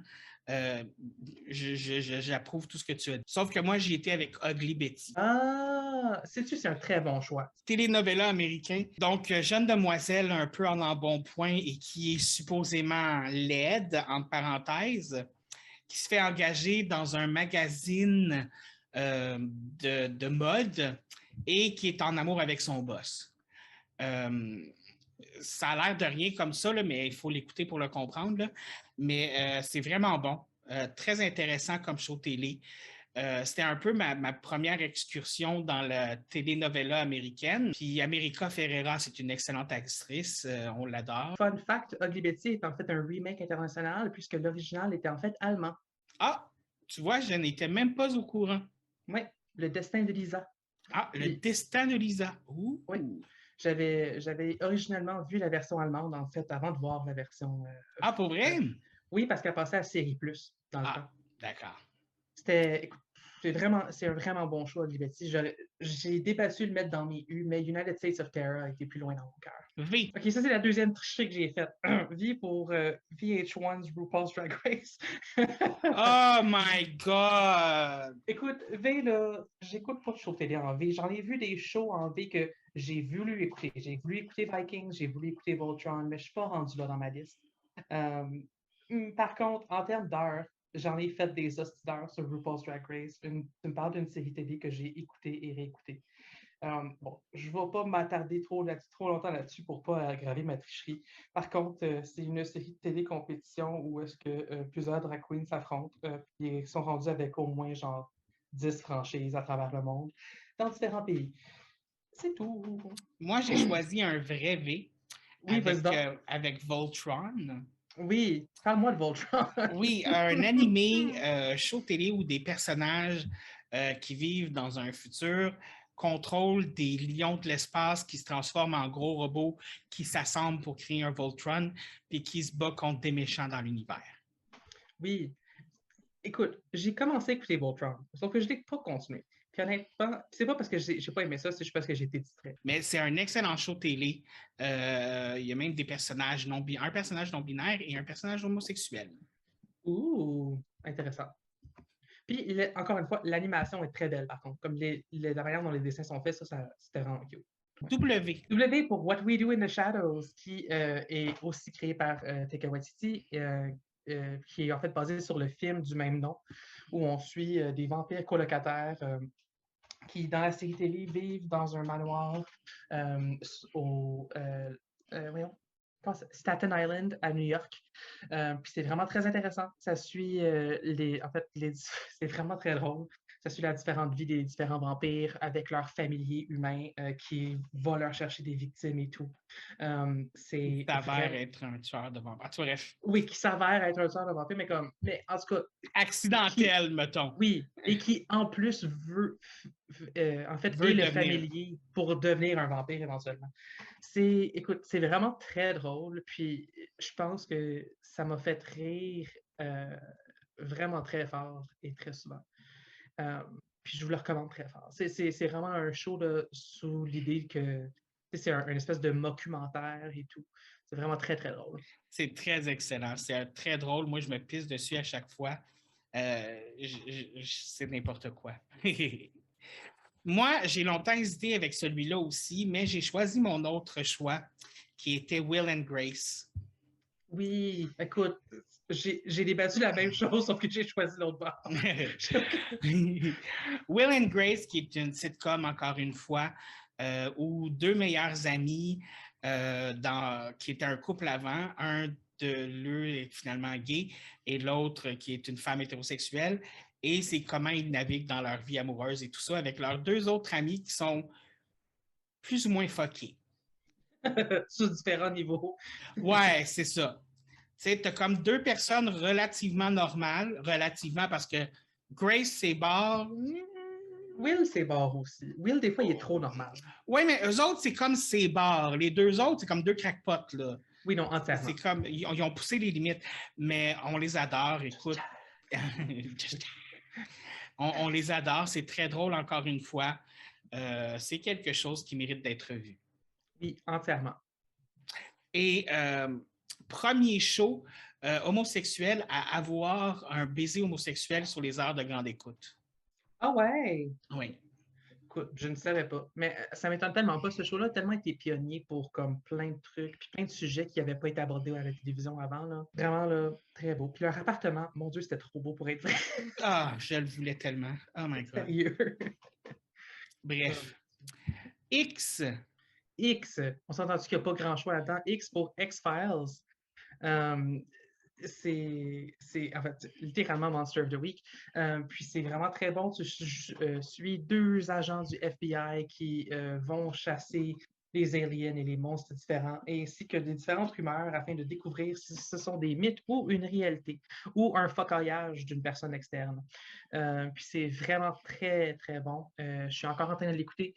J'approuve tout ce que tu as dit. Sauf que moi, j'y étais avec Ugly Betty. Ah, sais-tu, c'est un très bon choix. Télénovela américain. Donc, jeune demoiselle un peu en embonpoint et qui est supposément laide, entre parenthèses, qui se fait engager dans un magazine de mode et qui est en amour avec son boss. Ça a l'air de rien comme ça, là, mais il faut l'écouter pour le comprendre. Là. Mais c'est vraiment bon. Très intéressant comme show télé. C'était un peu ma première excursion dans la telenovela américaine. Puis America Ferrera, c'est une excellente actrice. On l'adore. Fun fact, Ugly Betty est en fait un remake international puisque l'original était en fait allemand. Ah, tu vois, je n'étais même pas au courant. Oui, Le Destin de Lisa. Ah, Le Destin de Lisa. Ouh. Oui. J'avais originellement vu la version allemande, en fait, avant de voir la version. Ah, pour vrai? Oui, parce qu'elle passait à Série Plus dans le temps. D'accord. Écoute, c'est un vraiment bon choix, Liberty. J'ai débattu de le mettre dans mes U, mais United States of Terror a été plus loin dans mon cœur. V. OK, ça, c'est la deuxième tricherie que j'ai faite. V pour VH1's RuPaul's Drag Race. Oh my God! Écoute, V, là, j'écoute pas de show télé en V. J'en ai vu des shows en V que j'ai voulu écouter. J'ai voulu écouter Vikings, j'ai voulu écouter Voltron, mais je suis pas rendu là dans ma liste. Par contre, en termes d'heures, j'en ai fait des hosties d'heures sur RuPaul's Drag Race. Tu me parles d'une série télé que j'ai écoutée et réécoutée. Bon, je ne vais pas m'attarder trop longtemps là-dessus pour ne pas aggraver ma tricherie. Par contre, c'est une série de télé-compétition où est-ce que plusieurs drag queens s'affrontent et sont rendus avec au moins genre 10 franchises à travers le monde, dans différents pays. C'est tout. Moi, j'ai choisi un vrai V Oui, avec Voltron. Oui, parle-moi de Voltron. Oui, un animé show télé où des personnages qui vivent dans un futur contrôlent des lions de l'espace qui se transforment en gros robots qui s'assemblent pour créer un Voltron puis qui se battent contre des méchants dans l'univers. Oui. Écoute, j'ai commencé à écouter Voltron, sauf que je n'ai pas continué. Puis honnêtement, c'est pas parce que j'ai pas aimé ça, c'est juste parce que j'ai été distrait. Mais c'est un excellent show télé. Il y a même des personnages un personnage non binaire et un personnage homosexuel. Ouh, intéressant. Puis, encore une fois, l'animation est très belle, par contre. Comme la manière dont les dessins sont faits, c'était vraiment cute. Ouais. W. W pour What We Do in the Shadows, qui est aussi créé par Taika Waititi, qui est en fait basé sur le film du même nom, où on suit des vampires colocataires qui, dans la série télé, vivent dans un manoir voyons, Staten Island à New York. Puis c'est vraiment très intéressant. Ça suit c'est vraiment très drôle. Ça suit la différente vie des différents vampires avec leurs familiers humains qui vont leur chercher des victimes et tout. Qui s'avère être un tueur de vampires. Bref. Oui, qui s'avère être un tueur de vampires, mais en tout cas. Accidentel, mettons. Oui, et qui en plus veut le familier pour devenir un vampire éventuellement. Écoute, c'est vraiment très drôle, puis je pense que ça m'a fait rire vraiment très fort et très souvent. Puis je vous le recommande très fort. C'est vraiment un show sous l'idée que c'est une espèce de documentaire et tout. C'est vraiment très, très drôle. C'est très excellent. C'est très drôle. Moi, je me pisse dessus à chaque fois. C'est n'importe quoi. Moi, j'ai longtemps hésité avec celui-là aussi, mais j'ai choisi mon autre choix, qui était Will and Grace. Oui, écoute, j'ai débattu la même chose, sauf que j'ai choisi l'autre bord. Will and Grace, qui est une sitcom, encore une fois, où deux meilleurs amis, qui étaient un couple avant, un de l'eux est finalement gay et l'autre qui est une femme hétérosexuelle. Et c'est comment ils naviguent dans leur vie amoureuse et tout ça avec leurs deux autres amis qui sont plus ou moins fuckés. Sur différents niveaux. Ouais, c'est ça. Tu sais, t'as comme deux personnes relativement normales, parce que Grace, c'est barre. Will, c'est barre aussi. Will, des fois, il est trop normal. Oui, mais eux autres, c'est comme c'est barre. Les deux autres, c'est comme deux crackpots, là. Oui, non, entièrement. C'est comme, ils ont poussé les limites, mais on les adore, écoute. On les adore, c'est très drôle encore une fois. C'est quelque chose qui mérite d'être vu. Oui, entièrement. Et premier show homosexuel à avoir un baiser homosexuel sur les heures de grande écoute. Ah ouais! Oui. Écoute, je ne savais pas. Mais ça m'étonne tellement pas. Ce show-là a tellement été pionnier pour comme plein de trucs, puis plein de sujets qui n'avaient pas été abordés à la télévision avant. Là. Vraiment, là, très beau. Puis leur appartement, mon Dieu, c'était trop beau pour être vrai. Ah, je le voulais tellement. Oh my God. Sérieux. Bref. X. X, on s'entend qu'il n'y a pas grand choix là-dedans. X pour X-Files. C'est en fait littéralement Monster of the Week. Puis c'est vraiment très bon. Tu suis deux agents du FBI qui vont chasser les aliens et les monstres différents, ainsi que des différentes rumeurs afin de découvrir si ce sont des mythes ou une réalité, ou un focaillage d'une personne externe. Puis c'est vraiment très, très bon. Je suis encore en train de l'écouter.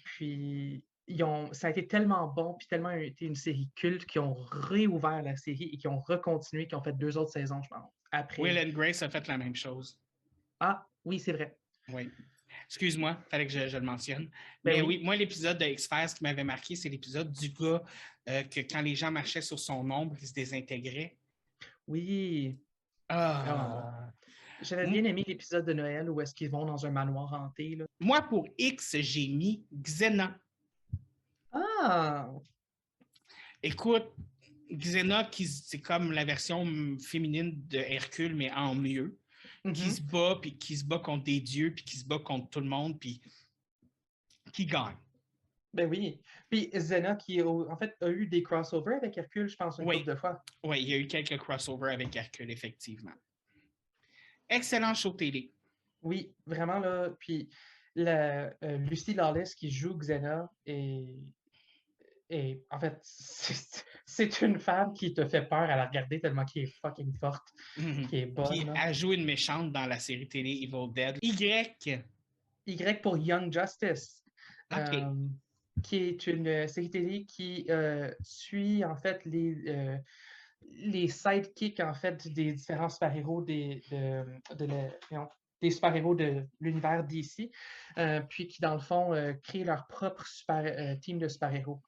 Puis ça a été tellement bon, puis tellement été une série culte qu'ils ont réouvert la série et qui ont recontinué, qui ont fait 2 autres saisons, je pense. Après. Will and Grace a fait la même chose. Ah, oui, c'est vrai. Oui. Excuse-moi, il fallait que je le mentionne. Ben Mais oui, moi, l'épisode de X-Files qui m'avait marqué, c'est l'épisode du gars que quand les gens marchaient sur son ombre, il se désintégrait. Oui. Ah. J'avais bien aimé l'épisode de Noël où est-ce qu'ils vont dans un manoir hanté. Là. Moi, pour X, j'ai mis Xena. Ah! Écoute, Xena, c'est comme la version féminine de Hercule, mais en mieux. Qui se bat, puis qui se bat contre des dieux, puis qui se bat contre tout le monde, puis qui gagne. Ben oui. Puis Xena qui, en fait, a eu des crossovers avec Hercule, je pense, une couple de fois. Oui, il y a eu quelques crossovers avec Hercule, effectivement. Excellent show télé. Oui, vraiment, là. Puis Lucy Lawless qui joue Xena et en fait, c'est une femme qui te fait peur à la regarder tellement qu'elle est fucking forte, qui est bonne. Puis elle joue une méchante dans la série télé Evil Dead. Y. Y pour Young Justice. Okay. Qui est une série télé qui suit en fait les sidekicks en fait des différents super-héros des super-héros de l'univers DC, puis qui dans le fond créent leur propre team de super-héros.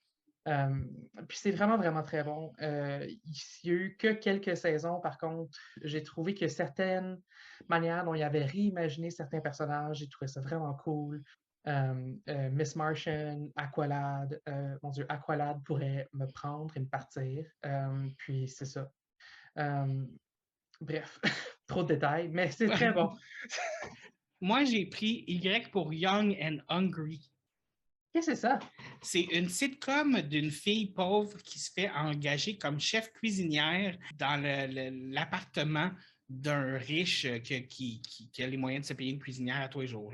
Puis c'est vraiment, vraiment très bon. Il n'y a eu que quelques saisons, par contre, j'ai trouvé que certaines manières dont il avait réimaginé certains personnages, j'ai trouvé ça vraiment cool. Miss Martian, Aqualad, mon Dieu, Aqualad pourrait me prendre et me partir. Puis c'est ça. Bref, trop de détails, mais c'est très bon. Moi, j'ai pris Y pour Young and Hungry. Qu'est-ce que c'est ça? C'est une sitcom d'une fille pauvre qui se fait engager comme chef cuisinière dans l'appartement d'un riche qui a les moyens de se payer une cuisinière à tous les jours.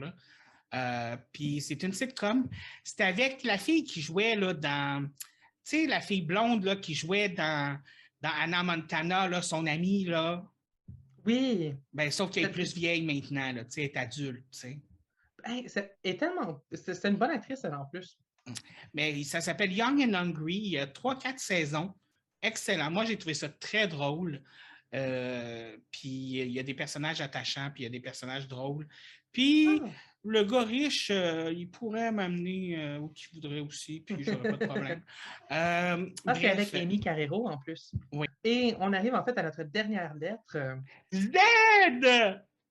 Puis c'est une sitcom. C'était avec la fille qui jouait là, dans... Tu sais, la fille blonde là, qui jouait dans Anna Montana, là, son amie. Là. Oui. Ben, sauf qu'elle est plus vieille maintenant. Là, elle est adulte. T'sais. Hey, c'est une bonne actrice, elle, en plus. Mais ça s'appelle Young and Hungry. Il y a 3-4 saisons. Excellent. Moi, j'ai trouvé ça très drôle. Puis il y a des personnages attachants, puis il y a des personnages drôles. Puis le gars riche, il pourrait m'amener où qu'il voudrait aussi, puis j'aurais pas de problème. C'est avec Amy Carrero en plus. Oui. Et on arrive en fait à notre dernière lettre. Z!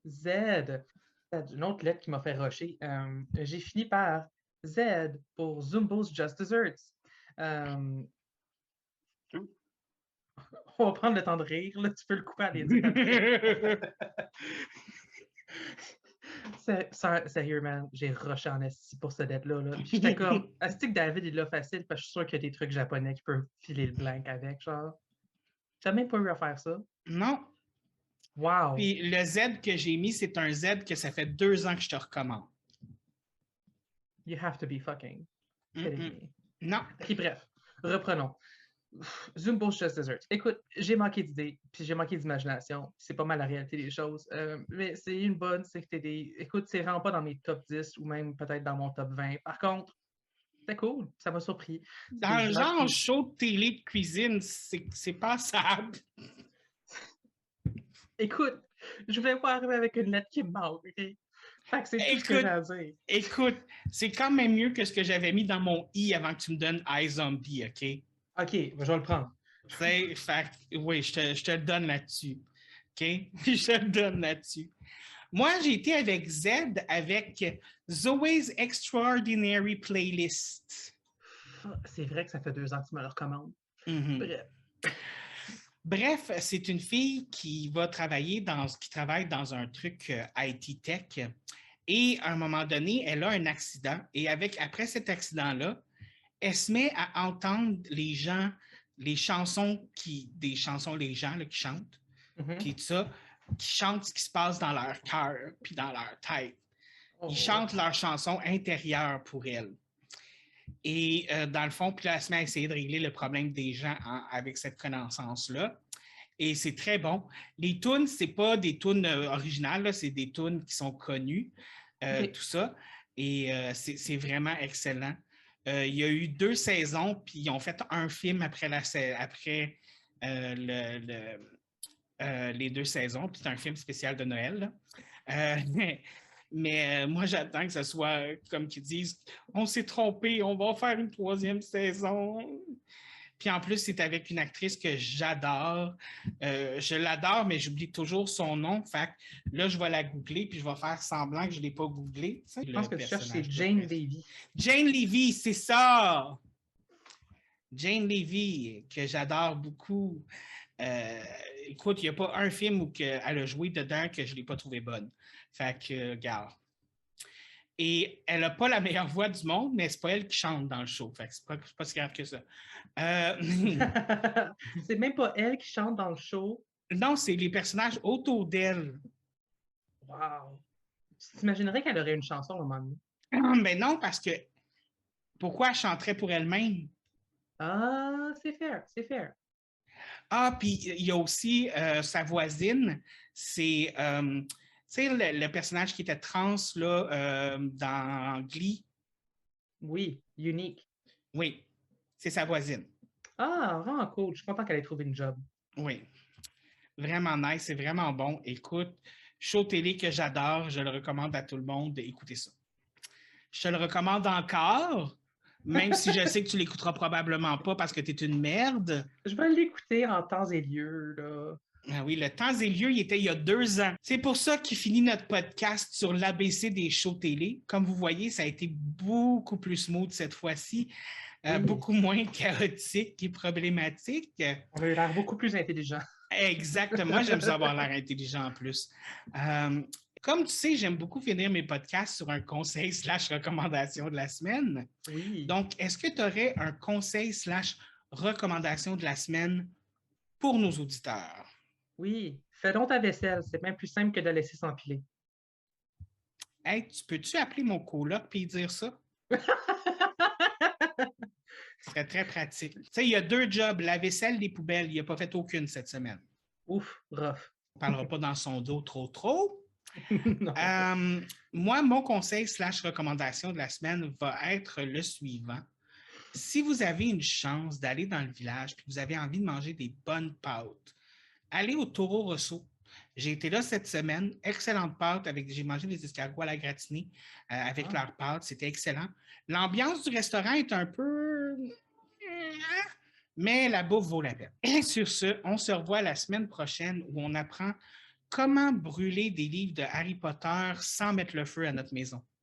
Z. Une autre lettre qui m'a fait rusher. J'ai fini par Z pour Zumbo's Just Desserts. On va prendre le temps de rire. Là, tu peux le couper à les dire. Sérieux, man, j'ai rushé en esti pour cette lettre-là. Là. Puis j'étais comme, esti que David, il l'a facile parce que je suis sûr qu'il y a des trucs japonais qui peuvent filer le blank avec. Genre, t'as même pas eu à faire ça? Non. Wow. Puis le Z que j'ai mis, c'est un Z que ça fait 2 ans que je te recommande. You have to be fucking kidding me. Non. Okay, bref, reprenons. Zumbo's Just Desserts. Écoute, j'ai manqué d'idées, puis j'ai manqué d'imagination. C'est pas mal la réalité des choses. Mais c'est une bonne, c'est que Écoute, c'est vraiment pas dans mes top 10 ou même peut-être dans mon top 20. Par contre, C'était cool, ça m'a surpris. C'est des Dans le gens genre qui show de télé de cuisine, c'est passable. écoute, je voulais pas arriver avec une lettre qui me manque, OK? Fait que c'est tout ce que j'ai Écoute, à dire. écoute, c'est quand même mieux que ce que j'avais mis dans mon i avant que tu me donnes iZombie, OK? OK, ben, je vais le prendre. Fait oui, je te le donne là-dessus. OK? Je te le donne là-dessus. Moi, j'ai été avec Z avec Zoe's Extraordinary Playlist. C'est vrai que ça fait 2 ans que tu me le recommandes. Mhm. Bref. Bref, c'est une fille qui travaille dans un truc IT tech. Et à un moment donné, elle a un accident. Et après cet accident-là, elle se met à entendre les gens, les chansons les gens là, qui chantent, puis tout ça, qui chantent ce qui se passe dans leur cœur, puis dans leur tête. Ils chantent leurs chansons intérieures pour elle. Et dans le fond, puis là, elle se met à essayer de régler le problème des gens avec cette connaissance-là. Et c'est très bon. Les tunes, c'est pas des tunes originales, là, c'est des tunes qui sont connues, tout ça. Et c'est vraiment excellent. Il y a eu 2 saisons, puis ils ont fait un film après les 2 saisons. Puis c'est un film spécial de Noël. Mais moi, j'attends que ce soit comme qu'ils disent, on s'est trompé, on va faire une 3e saison. Puis en plus, c'est avec une actrice que j'adore. Je l'adore, mais j'oublie toujours son nom. Fait que là, je vais la googler, puis je vais faire semblant que je ne l'ai pas googlé. Je pense que tu cherches, c'est Jane Levy. Jane Levy, c'est ça! Jane Levy, que j'adore beaucoup. Écoute, il n'y a pas un film où elle a joué dedans que je ne l'ai pas trouvé bonne. Fait que, regarde. Et elle n'a pas la meilleure voix du monde, mais c'est pas elle qui chante dans le show. Fait que c'est pas si grave que ça. C'est même pas elle qui chante dans le show. Non, c'est les personnages autour d'elle. Wow. Tu t'imaginerais qu'elle aurait une chanson à un moment donné? Mais non, parce que pourquoi elle chanterait pour elle-même? Ah, c'est fair, c'est fair. Ah, puis il y a aussi sa voisine, c'est tu sais, le personnage qui était trans là, dans Glee. Oui, unique. Oui, c'est sa voisine. Ah, vraiment cool. Je suis content qu'elle ait trouvé une job. Oui, vraiment nice, c'est vraiment bon. Écoute, show télé que j'adore, je le recommande à tout le monde d'écouter ça. Je te le recommande encore, même si je sais que tu l'écouteras probablement pas parce que tu es une merde. Je vais l'écouter en temps et lieu, là. Ah oui, le temps et lieu, il était il y a 2 ans. C'est pour ça qu'il finit notre podcast sur l'ABC des shows télé. Comme vous voyez, ça a été beaucoup plus smooth cette fois-ci, Oui. beaucoup moins chaotique et problématique. On a eu l'air beaucoup plus intelligent. Exactement. Moi, j'aime ça avoir l'air intelligent en plus. Comme tu sais, j'aime beaucoup finir mes podcasts sur un conseil / recommandation de la semaine. Oui. Donc, est-ce que tu aurais un conseil / recommandation de la semaine pour nos auditeurs? Oui. Fais donc ta vaisselle. C'est même plus simple que de la laisser s'empiler. Hey, peux-tu appeler mon coloc et dire ça? Ce serait très pratique. Tu sais, il y a 2 jobs, la vaisselle, les poubelles. Il n'a pas fait aucune cette semaine. Ouf, rough. On ne parlera pas dans son dos trop. Non. Moi, mon conseil / recommandation de la semaine va être le suivant. Si vous avez une chance d'aller dans le village et que vous avez envie de manger des bonnes pâtes, allez au Toro Rosso. J'ai été là cette semaine, excellente pâte, j'ai mangé des escargots à la gratinée avec leurs pâtes, c'était excellent. L'ambiance du restaurant est un peu... mais la bouffe vaut la peine. Et sur ce, on se revoit la semaine prochaine où on apprend comment brûler des livres de Harry Potter sans mettre le feu à notre maison.